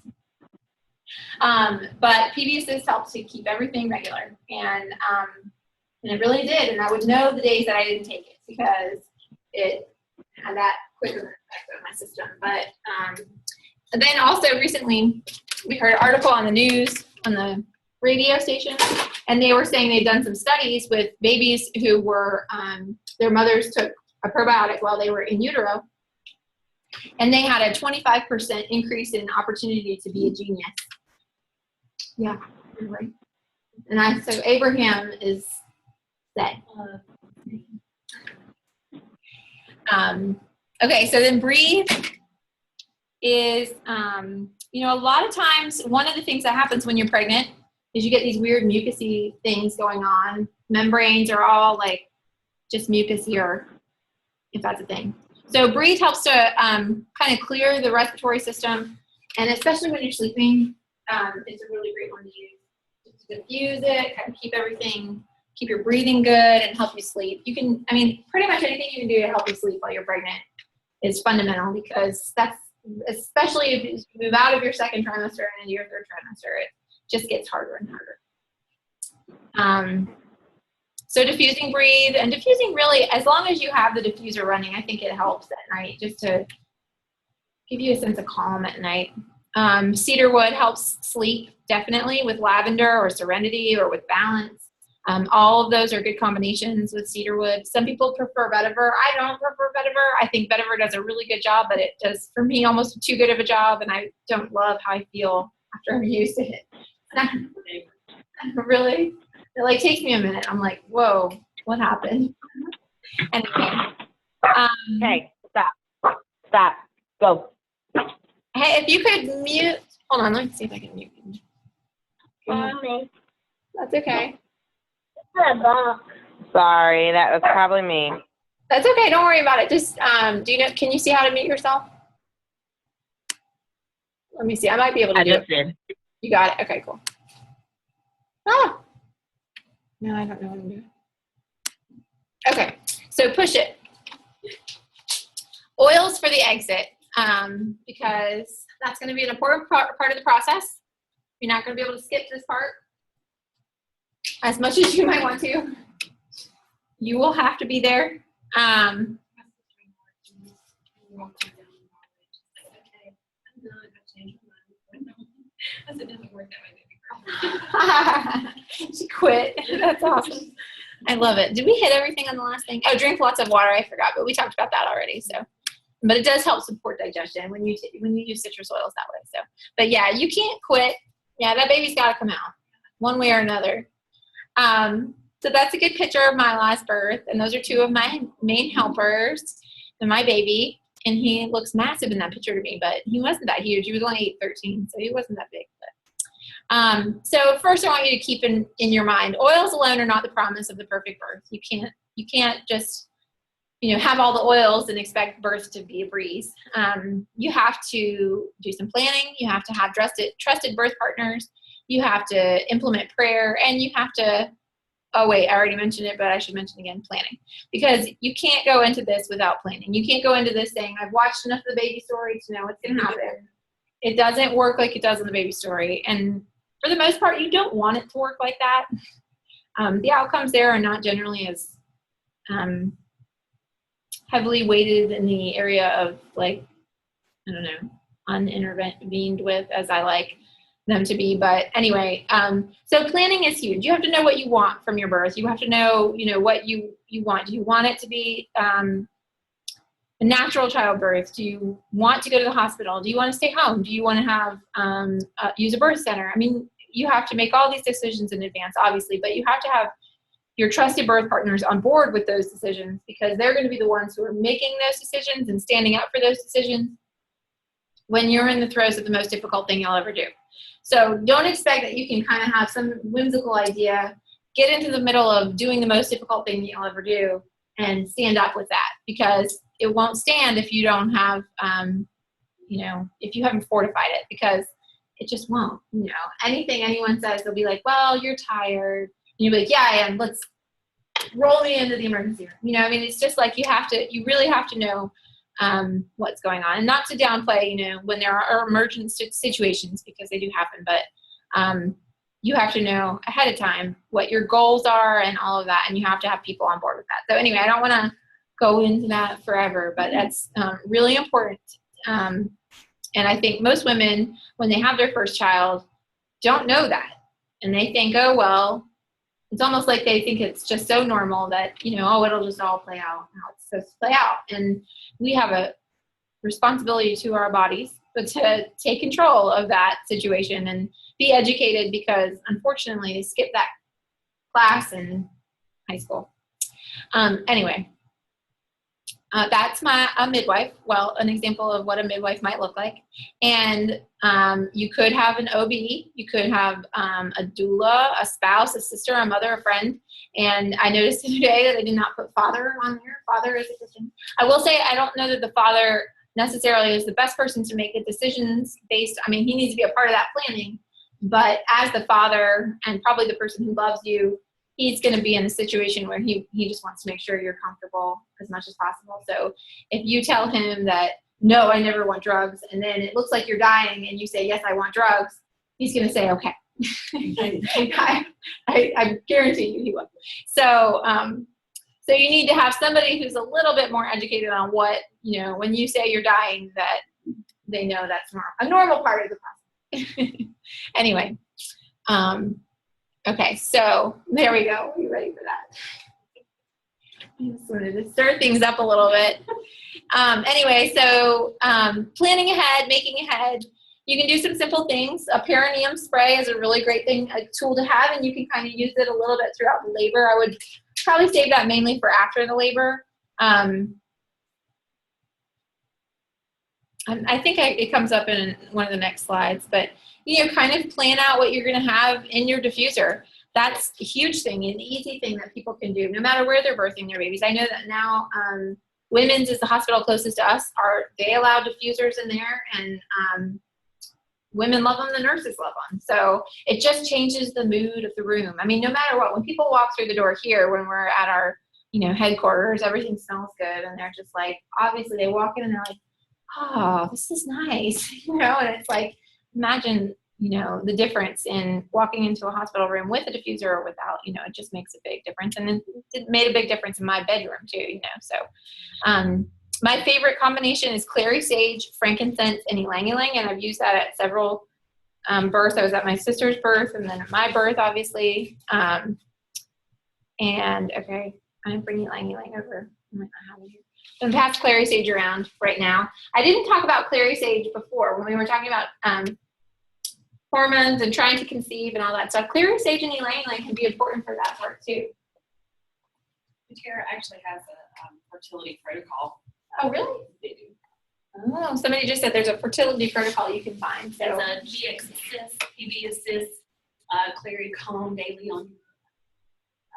But PB Assist helps to keep everything regular, and it really did. And I would know the days that I didn't take it because it had that quicker effect on my system. But and then also recently, we heard an article on the news on the radio station, and they were saying they'd done some studies with babies who were their mothers took a probiotic while they were in utero, and they had a 25% increase in opportunity to be a genius. Yeah, right. And so Abraham is set. Okay, so then breathe is, a lot of times one of the things that happens when you're pregnant is you get these weird mucusy things going on. Membranes are all like just mucusy, or if that's a thing. So breathe helps to kind of clear the respiratory system, and especially when you're sleeping, it's a really great one to use. Just to diffuse it, kind of keep your breathing good and help you sleep. You can, pretty much anything you can do to help you sleep while you're pregnant is fundamental, because that's, especially if you move out of your second trimester and into your third trimester, it just gets harder and harder. So diffusing breathe, and diffusing really, as long as you have the diffuser running, I think it helps at night just to give you a sense of calm at night. Cedarwood helps sleep, definitely, with lavender or serenity or with balance. All of those are good combinations with cedarwood. Some people prefer vetiver. I don't prefer vetiver. I think vetiver does a really good job, but it does, for me, almost too good of a job, and I don't love how I feel after I've used it. Really? It like takes me a minute. I'm like, whoa, what happened? Anyway. Hey, stop, go. Hey, if you could mute, hold on, let me see if I can mute you. Mommy. That's okay. Sorry, that was probably me. That's okay, don't worry about it. Just, can you see how to mute yourself? Let me see, I might be able to do it. I just did. You got it, okay, cool. Ah! No, I don't know what I'm doing. Okay, so push it. Oils for the exit, because that's going to be an important part of the process. You're not going to be able to skip this part as much as you might want to. You will have to be there. She quit. That's awesome. I love it. Did we hit everything on the last thing? Oh, drink lots of water. I forgot, but we talked about that already. So, but it does help support digestion when you use citrus oils that way. So, but yeah, you can't quit. Yeah, that baby's got to come out one way or another. So that's a good picture of my last birth, and those are two of my main helpers and my baby. And he looks massive in that picture to me, but he wasn't that huge. He was only 8'13", so he wasn't that big. But so first, I want you to keep in your mind, oils alone are not the promise of the perfect birth. You can't just have all the oils and expect birth to be a breeze. You have to do some planning. You have to have trusted birth partners. You have to implement prayer, and you have to. Oh wait, I already mentioned it, but I should mention again, planning. Because you can't go into this without planning. You can't go into this saying, I've watched enough of the baby story to know what's going to happen. It doesn't work like it does in the baby story. And for the most part, you don't want it to work like that. The outcomes there are not generally as heavily weighted in the area of unintervened with as I like them to be. But anyway, so planning is huge. You have to know what you want from your birth. You have to know, what you want. Do you want it to be a natural childbirth? Do you want to go to the hospital? Do you want to stay home? Do you want to have use a birth center? You have to make all these decisions in advance, obviously, but you have to have your trusted birth partners on board with those decisions, because they're going to be the ones who are making those decisions and standing up for those decisions when you're in the throes of the most difficult thing you'll ever do. So don't expect that you can kind of have some whimsical idea, get into the middle of doing the most difficult thing you'll ever do, and stand up with that, because it won't stand if you don't have, if you haven't fortified it, because it just won't. Anything anyone says, they'll be like, well, you're tired. And you'll be like, yeah, I am. Let's roll me into the emergency room. It's just like you really have to know what's going on, and not to downplay, when there are emergent situations, because they do happen, but you have to know ahead of time what your goals are and all of that, and you have to have people on board with that. So anyway, I don't want to go into that forever, but that's really important. And I think most women, when they have their first child, don't know that, and they think, oh, well, it's almost like they think it's just so normal that, it'll just all play out how it's supposed to play out. And we have a responsibility to our bodies, but to take control of that situation and be educated, because unfortunately they skip that class in high school. Anyway, That's a midwife. Well, an example of what a midwife might look like. And you could have an OB, you could have a doula, a spouse, a sister, a mother, a friend. And I noticed today that I did not put father on there. Father is a Christian. I will say I don't know that the father necessarily is the best person to make the decisions based. I mean, he needs to be a part of that planning. But as the father and probably the person who loves you, he's going to be in a situation where he just wants to make sure you're comfortable as much as possible. So if you tell him that, no, I never want drugs, and then it looks like you're dying and you say, yes, I want drugs, he's going to say, okay. I guarantee you he will. So, so you need to have somebody who's a little bit more educated on what, when you say you're dying, that they know that's a normal part of the process. Anyway, okay, so there we go. Are you ready for that? I just wanted to stir things up a little bit. Anyway, so planning ahead, making ahead. You can do some simple things. A perineum spray is a really great thing, a tool to have, and you can kind of use it a little bit throughout the labor. I would probably save that mainly for after the labor. I think it comes up in one of the next slides, but kind of plan out what you're going to have in your diffuser. That's a huge thing, an easy thing that people can do no matter where they're birthing their babies. I know that now Women's is the hospital closest to us. They allow diffusers in there, and women love them, the nurses love them. So it just changes the mood of the room. I mean, no matter what, when people walk through the door here, when we're at our headquarters, everything smells good, and they're just like, obviously they walk in and they're like, oh, this is nice, and it's like, imagine, the difference in walking into a hospital room with a diffuser or without, it just makes a big difference. And it made a big difference in my bedroom too, so. My favorite combination is clary sage, frankincense, and ylang-ylang, and I've used that at several births. I was at my sister's birth and then at my birth, obviously. And okay, I'm bringing ylang-ylang over. I might not have it here. I'm past clary sage around right now. I didn't talk about clary sage before when we were talking about hormones and trying to conceive and all that stuff. Clary sage and ylang-ylang can be important for that part too. Tara actually has a fertility protocol. Oh, really? They do. Oh, somebody just said there's a fertility protocol you can find. So there's a GX assist, PB assist, clary calm daily on,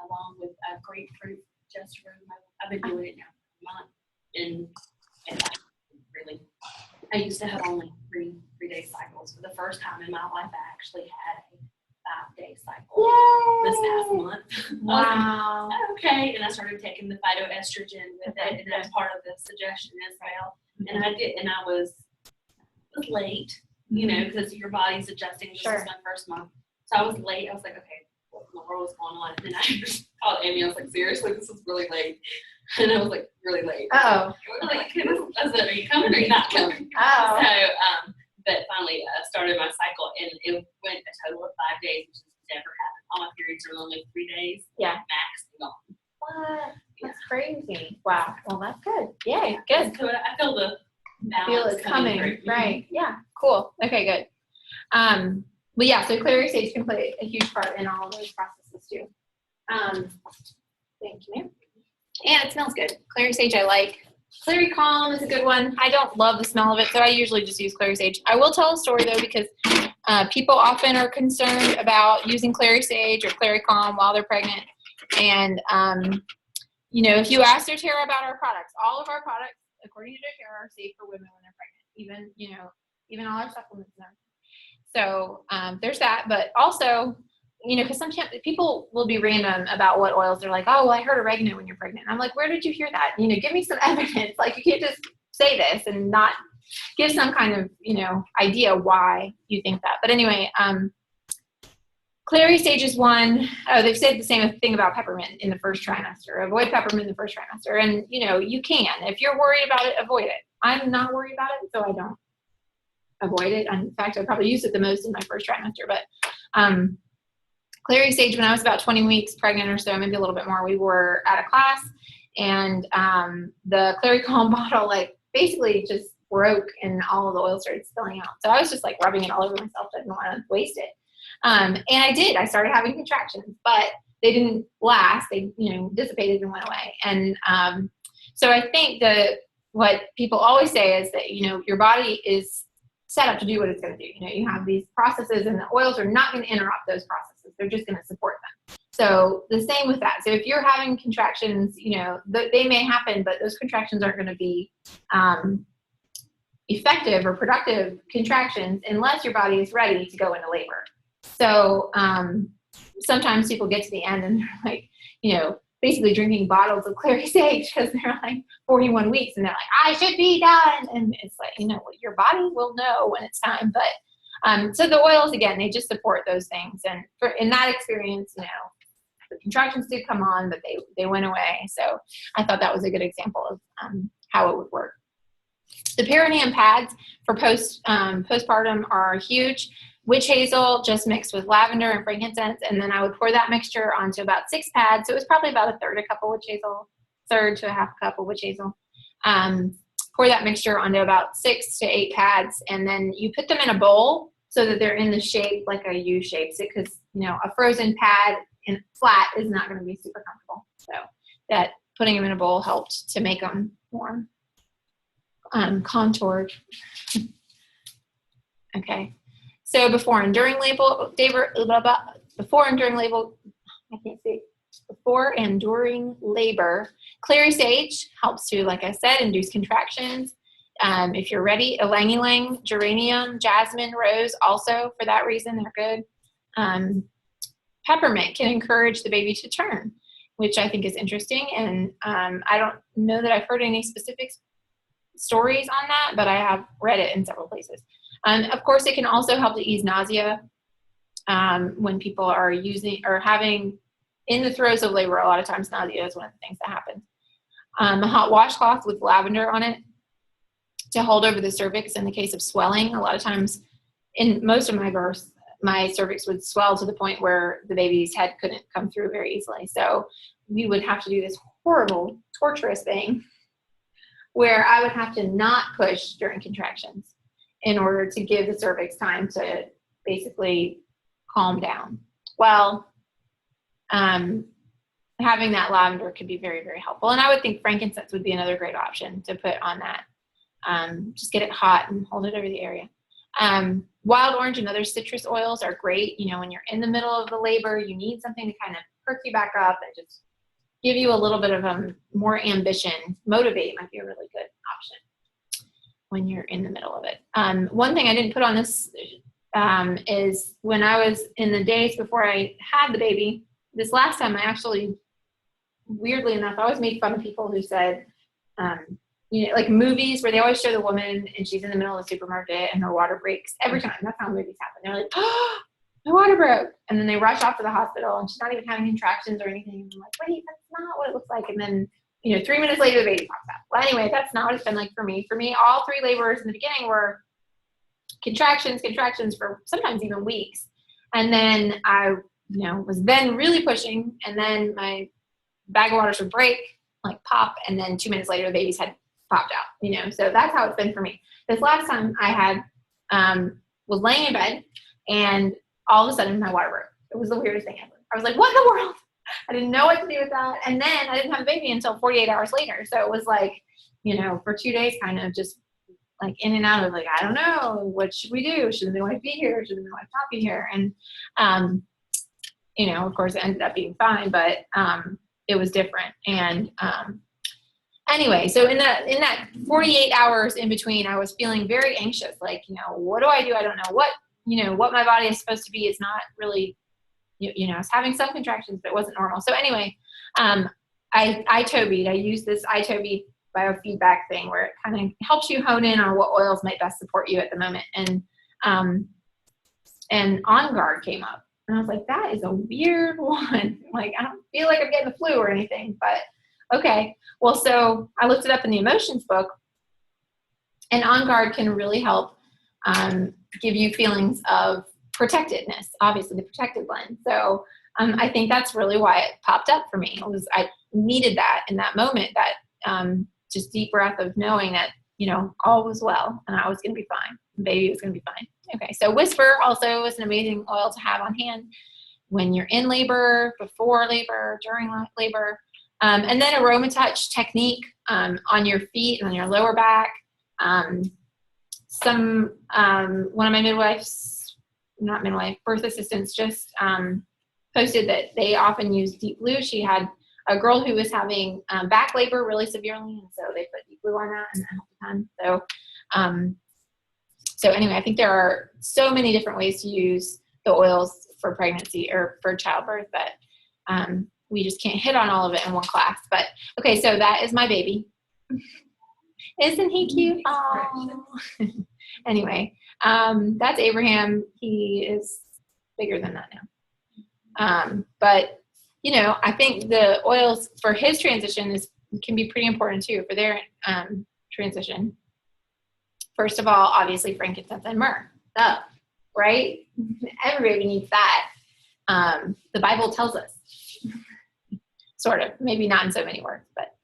along with grapefruit progesterone. I've been doing it now for a month, and I used to have only three-day cycles. For the first time in my life, I actually had a 5-day cycle. Yay! This past month. Wow. Okay, and I started taking the phytoestrogen with it, and that's part of the suggestion as well. And I did, and I was late, because your body's adjusting. This was my first month, so I was late. I was like, okay, what in the world is going on? And then I just called Amy. I was like, seriously, this is really late. And I was like, really late. Oh. I was like, I said, are you coming or are you not coming? Oh. So, but finally started my cycle, and it went a total of 5 days, which has never happened. All my periods are only 3 days. Yeah. Max and gone. What? That's crazy. Wow. Well, that's good. Yay. Good. So I feel the balance. Feel it coming. Through. Right. Yeah. Cool. Okay, good. But yeah, so clary sage can play a huge part in all of those processes too. Thank you, ma'am. And it smells good. Clary sage I like. Clary calm is a good one. I don't love the smell of it, so I usually just use clary sage. I will tell a story though, because people often are concerned about using clary sage or clary calm while they're pregnant. And if you ask doTERRA about our products, all of our products, according to doTERRA, are safe for women when they're pregnant. Even all our supplements and everything. So there's that, but also, because sometimes people will be random about what oils. They're like, oh, well, I heard oregano when you're pregnant. I'm like, where did you hear that? Give me some evidence. Like, you can't just say this and not give some kind of, idea why you think that. But anyway, clary sage is one. Oh, they've said the same thing about peppermint in the first trimester. Avoid peppermint in the first trimester. And, you can. If you're worried about it, avoid it. I'm not worried about it, so I don't avoid it. In fact, I probably use it the most in my first trimester. But clary sage, when I was about 20 weeks pregnant or so, maybe a little bit more, we were at a class, and the clary calm bottle basically just broke and all of the oil started spilling out. So I was just rubbing it all over myself. I didn't want to waste it. And I did. I started having contractions, but they didn't last. They, dissipated and went away. And So I think what people always say is that, your body is set up to do what it's going to do. You have these processes, and the oils are not going to interrupt those processes. They're just going to support them. So the same with that. So if you're having contractions, they may happen, but those contractions aren't going to be effective or productive contractions unless your body is ready to go into labor. So sometimes people get to the end and they're like, basically drinking bottles of Clary Sage because they're like 41 weeks and they're like, I should be done. And it's like, your body will know when it's time. But so the oils, again, they just support those things. And in that experience, the contractions did come on, but they went away. So I thought that was a good example of how it would work. The perineum pads for postpartum are huge. Witch hazel just mixed with lavender and frankincense, and then I would pour that mixture onto about 6 pads. So it was probably about a third a cup of witch hazel, third to a half cup of witch hazel. Pour that mixture onto about 6 to 8 pads, and then you put them in a bowl so that they're in the shape like a U shape. Because a frozen pad in flat is not going to be super comfortable. So that putting them in a bowl helped to make them more contoured. Okay. So before and during labor, Clary Sage helps to, like I said, induce contractions. If you're ready, ylang ylang, geranium, jasmine, rose, also for that reason, they're good. Peppermint can encourage the baby to turn, which I think is interesting. And I don't know that I've heard any specific stories on that, but I have read it in several places. Of course, it can also help to ease nausea when people are using or having in the throes of labor. A lot of times nausea is one of the things that happens. A hot washcloth with lavender on it to hold over the cervix in the case of swelling. A lot of times in most of my births, my cervix would swell to the point where the baby's head couldn't come through very easily. So we would have to do this horrible, torturous thing where I would have to not push during contractions in order to give the cervix time to basically calm down. Well, having that lavender could be very, very helpful. And I would think frankincense would be another great option to put on that. Just get it hot and hold it over the area. Wild orange and other citrus oils are great. When you're in the middle of the labor, you need something to kind of perk you back up and just give you a little bit of more ambition. Motivate might be a really good option when you're in the middle of it. One thing I didn't put on this is when I was in the days before I had the baby, this last time I actually, weirdly enough, I always made fun of people who said, like movies where they always show the woman and she's in the middle of the supermarket and her water breaks every time. That's how movies happen. They're like, oh, my water broke. And then they rush off to the hospital and she's not even having contractions or anything. And I'm like, wait, that's not what it looks like. And then 3 minutes later, the baby pops out. Well, anyway, that's not what it's been like for me. For me, all 3 labors in the beginning were contractions for sometimes even weeks. And then I, was then really pushing, and then my bag of waters would break, like pop, and then 2 minutes later, the baby's head popped out, So that's how it's been for me. This last time I had, was laying in bed, and all of a sudden my water broke. It was the weirdest thing ever. I was like, what in the world? I didn't know what to do with that. And then I didn't have a baby until 48 hours later. So it was like, for 2 days kind of just like in and out of like, I don't know, what should we do? Should the wife be here? Should the wife not be here? And, of course it ended up being fine, but it was different. And anyway, so in that 48 hours in between, I was feeling very anxious. Like, what do? I don't know what my body is supposed to be. It's not really, I was having some contractions, but it wasn't normal. So anyway, I use this iToby biofeedback thing where it kind of helps you hone in on what oils might best support you at the moment. And On Guard came up, and I was like, that is a weird one. Like, I don't feel like I'm getting the flu or anything, but okay. Well, so I looked it up in the emotions book, and On Guard can really help give you feelings of protectedness, obviously the protective blend. So I think that's really why it popped up for me. I needed that in that moment, that just deep breath of knowing that, all was well and I was going to be fine. The baby was going to be fine. Okay. So Whisper also is an amazing oil to have on hand when you're in labor, before labor, during labor. And then aroma touch technique on your feet and on your lower back. One of my birth assistants just posted that they often use Deep Blue. She had a girl who was having back labor really severely, and so they put Deep Blue on that, and that helped a ton. So anyway, I think there are so many different ways to use the oils for pregnancy or for childbirth, but we just can't hit on all of it in one class. But okay, so that is my baby. Isn't he cute? Oh. Anyway, that's Abraham. He is bigger than that now. But you know, I think the oils for his transition can be pretty important too for their transition. First of all, obviously frankincense and myrrh. Duh, right? Every baby needs that. The Bible tells us, sort of, maybe not in so many words, but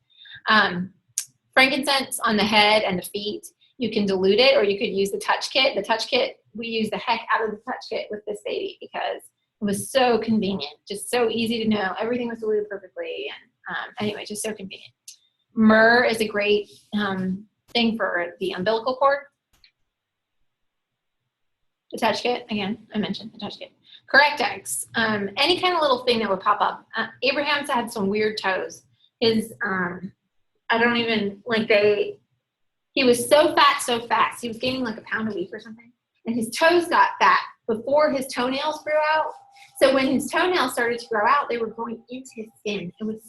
frankincense on the head and the feet. You can dilute it, or you could use the touch kit. The touch kit, we use the heck out of the touch kit with this baby because it was so convenient, just so easy to know. Everything was diluted perfectly, and anyway, just so convenient. Myrrh is a great thing for the umbilical cord. The touch kit, again, I mentioned the touch kit. Correct-X, any kind of little thing that would pop up. Abraham's had some weird toes. His, I don't even, like he was so fat so fast. He was gaining like a pound a week or something. And his toes got fat before his toenails grew out. So when his toenails started to grow out, they were going into his skin. It was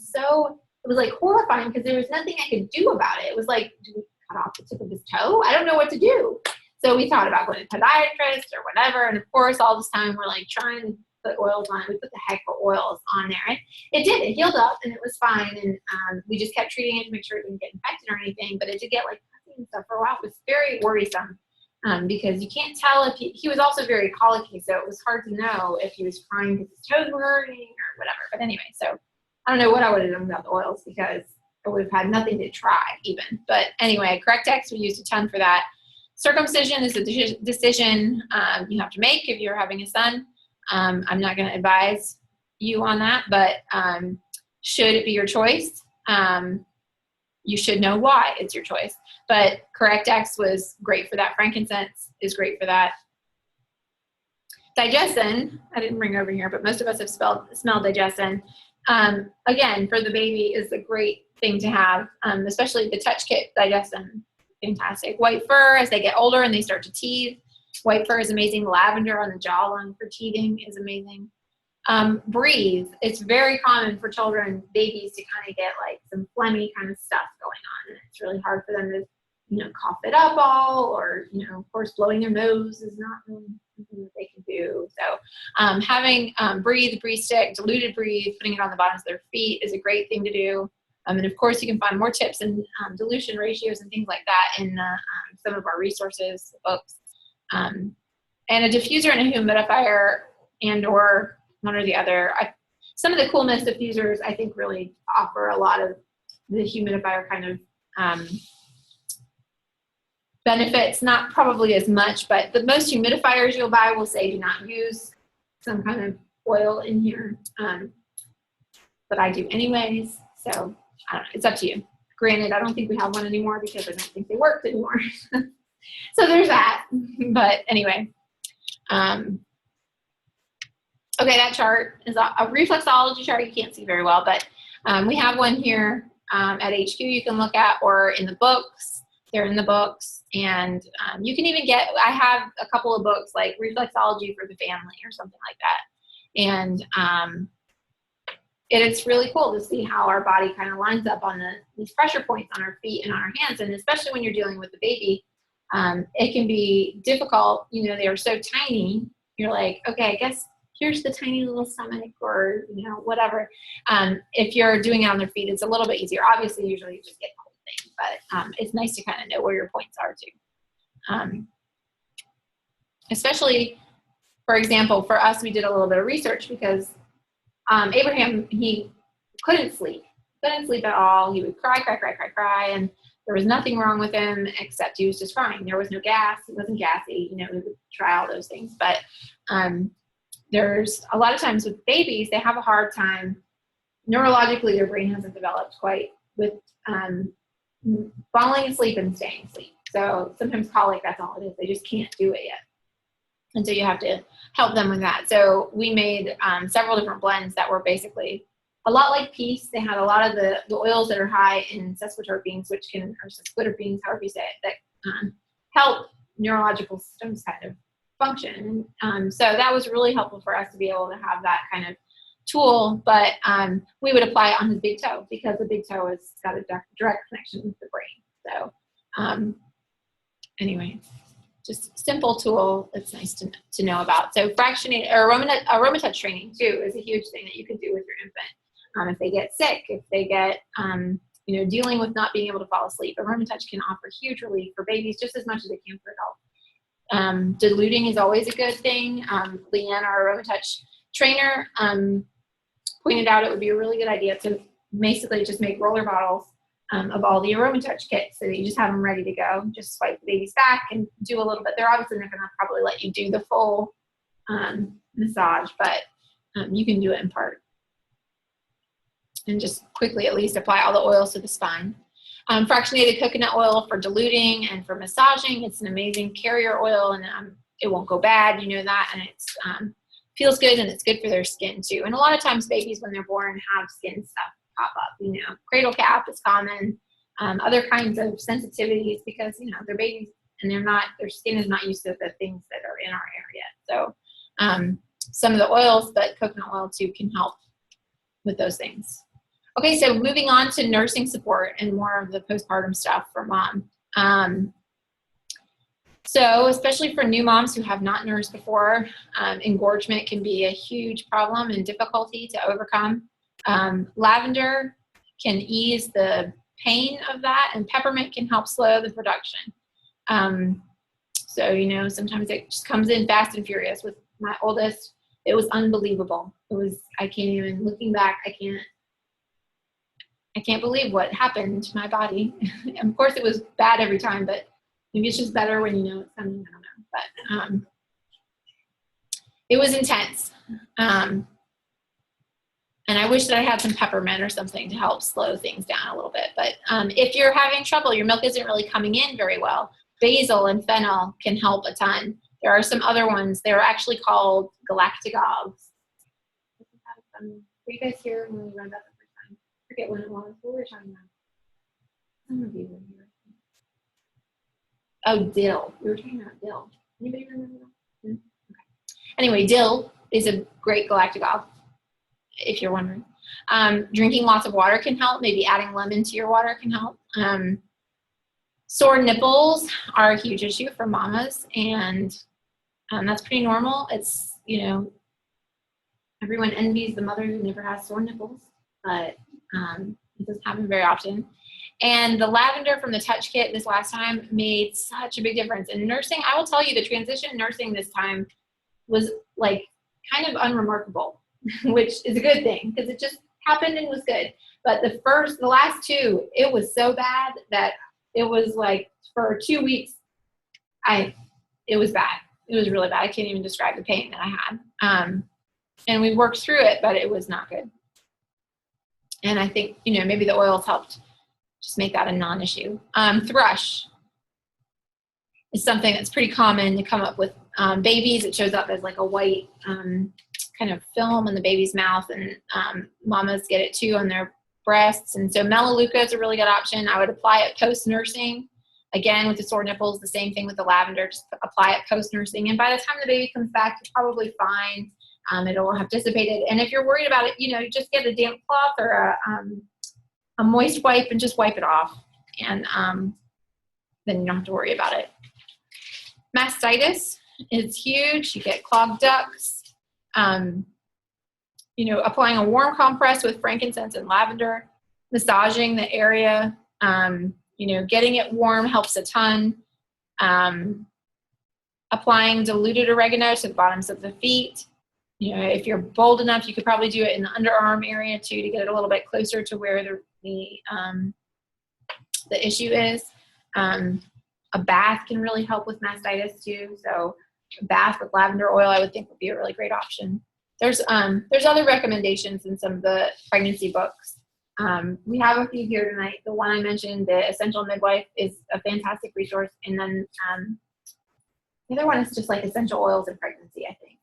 like horrifying because there was nothing I could do about it. It was like, do we cut off the tip of his toe? I don't know what to do. So we thought about going to a podiatrist or whatever. And of course, all this time we're like trying to put oils on. We put the heck of oils on there. And it did. It healed up and it was fine. And we just kept treating it to make sure it didn't get infected or anything. But it did get like and stuff for a while. It was very worrisome because you can't tell if he was also very colicky, so it was hard to know if he was crying because his toes were hurting or whatever. But anyway, so I don't know what I would have done without the oils because I would have had nothing to try even. But anyway, Correct-X, we used a ton for that. Circumcision is a decision you have to make if you're having a son. I'm not going to advise you on that, but should it be your choice, you should know why it's your choice. But Correct-X was great for that. Frankincense is great for that. Digestin, I didn't bring it over here, but most of us have smelled digestin. Again, for the baby is a great thing to have, especially the touch kit digestin. Fantastic. White fur, as they get older and they start to teeth. White fur is amazing. Lavender on the jawline for teething is amazing. Breathe. It's very common for children, babies, to kind of get like some phlegmy kind of stuff going on. And it's really hard for them to, cough it up all, or, of course, blowing their nose is not really something that they can do. So having breathe stick, diluted breathe, putting it on the bottoms of their feet is a great thing to do. And of course, you can find more tips and dilution ratios and things like that in some of our resources, books. And a diffuser and a humidifier and or one or the other. Some of the cool mist diffusers, I think, really offer a lot of the humidifier kind of benefits, not probably as much, but the most humidifiers you'll buy will say do not use some kind of oil in here. But I do anyways, so I don't know, it's up to you. Granted, I don't think we have one anymore because I don't think they work anymore. So there's that. But anyway. Okay, that chart is a reflexology chart. You can't see very well, but we have one here at HQ you can look at, or in the books. They're in the books. And you can even I have a couple of books like Reflexology for the Family or something like that. And it's really cool to see how our body kind of lines up on these pressure points on our feet and on our hands. And especially when you're dealing with the baby, it can be difficult. They are so tiny. You're like, okay, I guess here's the tiny little stomach, or, whatever. If you're doing it on their feet, it's a little bit easier. Obviously, usually you just get the whole thing, but it's nice to kind of know where your points are too. Especially, for example, for us, we did a little bit of research because Abraham, he couldn't sleep at all. He would cry, and there was nothing wrong with him except he was just crying. There was no gas. He wasn't gassy. We would try all those things. But there's a lot of times with babies, they have a hard time neurologically their brain hasn't developed quite with falling asleep and staying asleep. So sometimes colic, that's all it is. They just can't do it yet. And so you have to help them with that. So we made several different blends that were basically a lot like Peace. They had a lot of the oils that are high in sesquiterpenes, or sesquiterpenes, however you say it, that help neurological systems kind of function. So that was really helpful for us to be able to have that kind of tool, but we would apply it on his big toe because the big toe has got a direct connection with the brain. So anyway, just simple tool. It's nice to know about. So fractionate or aromatouch training too is a huge thing that you can do with your infant. If they get sick, if they get dealing with not being able to fall asleep, aromatouch can offer huge relief for babies just as much as it can for adults. Diluting is always a good thing. Leanne, our aromatouch trainer, pointed out it would be a really good idea to basically just make roller bottles of all the aromatouch kits so that you just have them ready to go. Just swipe the baby's back and do a little bit. They're obviously not going to probably let you do the full massage, but you can do it in part. And just quickly at least apply all the oils to the spine. Fractionated coconut oil for diluting and for massaging. It's an amazing carrier oil, and it won't go bad, you know that, and it's feels good, and it's good for their skin too. And a lot of times babies when they're born have skin stuff pop up, cradle cap is common, other kinds of sensitivities because, they're babies and their skin is not used to the things that are in our area. So some of the oils, but coconut oil too can help with those things. Okay, so moving on to nursing support and more of the postpartum stuff for mom. So especially for new moms who have not nursed before, engorgement can be a huge problem and difficulty to overcome. Lavender can ease the pain of that, and peppermint can help slow the production. So, sometimes it just comes in fast and furious. With my oldest, it was unbelievable. I can't even, looking back, I can't believe what happened to my body. And of course it was bad every time, but maybe it's just better when you know it's coming. I don't know. But it was intense. And I wish that I had some peppermint or something to help slow things down a little bit. But if you're having trouble, your milk isn't really coming in very well, basil and fennel can help a ton. There are some other ones. They're actually called galactagogues. Were you guys here when we read that the first time? I forget when it was. What were we talking about? Some of you were here. Oh, dill. We were talking about dill. Anybody remember that? Okay. Anyway, dill is a great galactagogue, if you're wondering. Drinking lots of water can help. Maybe adding lemon to your water can help. Sore nipples are a huge issue for mamas, and that's pretty normal. It's, everyone envies the mother who never has sore nipples, but it doesn't happen very often. And the lavender from the touch kit this last time made such a big difference. In nursing, I will tell you, the transition in nursing this time was like kind of unremarkable, which is a good thing because it just happened and was good. But the last two, it was so bad that it was like for 2 weeks, it was bad. It was really bad. I can't even describe the pain that I had. And we worked through it, but it was not good. And I think, maybe the oils helped just make that a non-issue. Thrush is something that's pretty common to come up with babies. It shows up as like a white kind of film in the baby's mouth, and mamas get it too on their breasts. And so Melaleuca is a really good option. I would apply it post-nursing. Again, with the sore nipples, the same thing with the lavender, just apply it post-nursing. And by the time the baby comes back, you're probably fine. It'll have dissipated. And if you're worried about it, just get a damp cloth or a moist wipe and just wipe it off. And then you don't have to worry about it. Mastitis is huge. You get clogged ducts. Applying a warm compress with frankincense and lavender, massaging the area, getting it warm helps a ton. Applying diluted oregano to the bottoms of the feet. If you're bold enough, you could probably do it in the underarm area too to get it a little bit closer to where the issue is. A bath can really help with mastitis too. So a bath with lavender oil, I would think, would be a really great option. There's other recommendations in some of the pregnancy books. We have a few here tonight. The one I mentioned, The Essential Midwife, is a fantastic resource. And then the other one is just like essential oils in pregnancy, I think.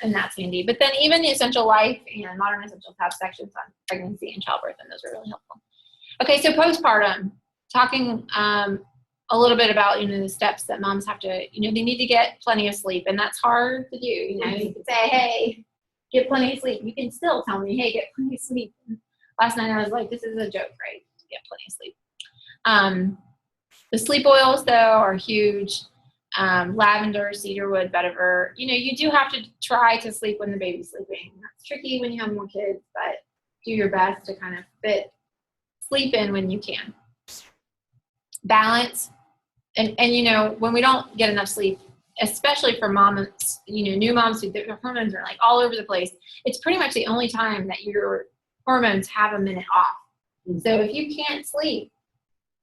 And that's handy. But then even the Essential Life and Modern Essentials have sections on pregnancy and childbirth, and those are really helpful. Okay, so postpartum, talking a little bit about, the steps that moms have to, they need to get plenty of sleep, and that's hard to do. You can say, hey, get plenty of sleep. You can still tell me, hey, get plenty of sleep. And last night I was like, this is a joke, right? Get plenty of sleep. The sleep oils, though, are huge. Lavender, cedarwood, vetiver. You do have to try to sleep when the baby's sleeping. That's tricky when you have more kids, but do your best to kind of fit sleep in when you can. Balance. And when we don't get enough sleep, especially for moms, new moms who their hormones are like all over the place, it's pretty much the only time that your hormones have a minute off. So if you can't sleep,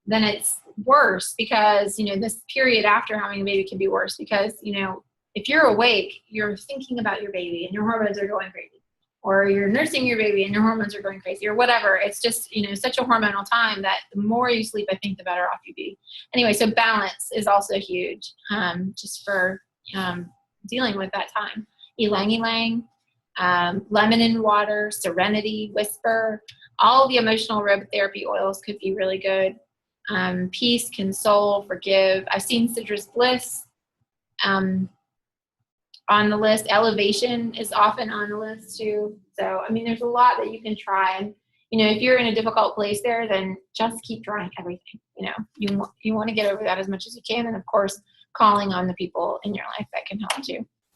then it's worse because, this period after having a baby can be worse because, if you're awake, you're thinking about your baby and your hormones are going crazy, or you're nursing your baby and your hormones are going crazy, or whatever. It's just, such a hormonal time that the more you sleep, I think the better off you be. Anyway, so balance is also huge, just for dealing with that time. Ylang ylang, lemon and water, serenity, whisper, all the emotional aromatherapy oils could be really good. Peace, console, forgive. I've seen citrus bliss on the list. Elevation is often on the list too. So, there's a lot that you can try. And, if you're in a difficult place there, then just keep trying everything. You want to get over that as much as you can. And of course, calling on the people in your life that can help too.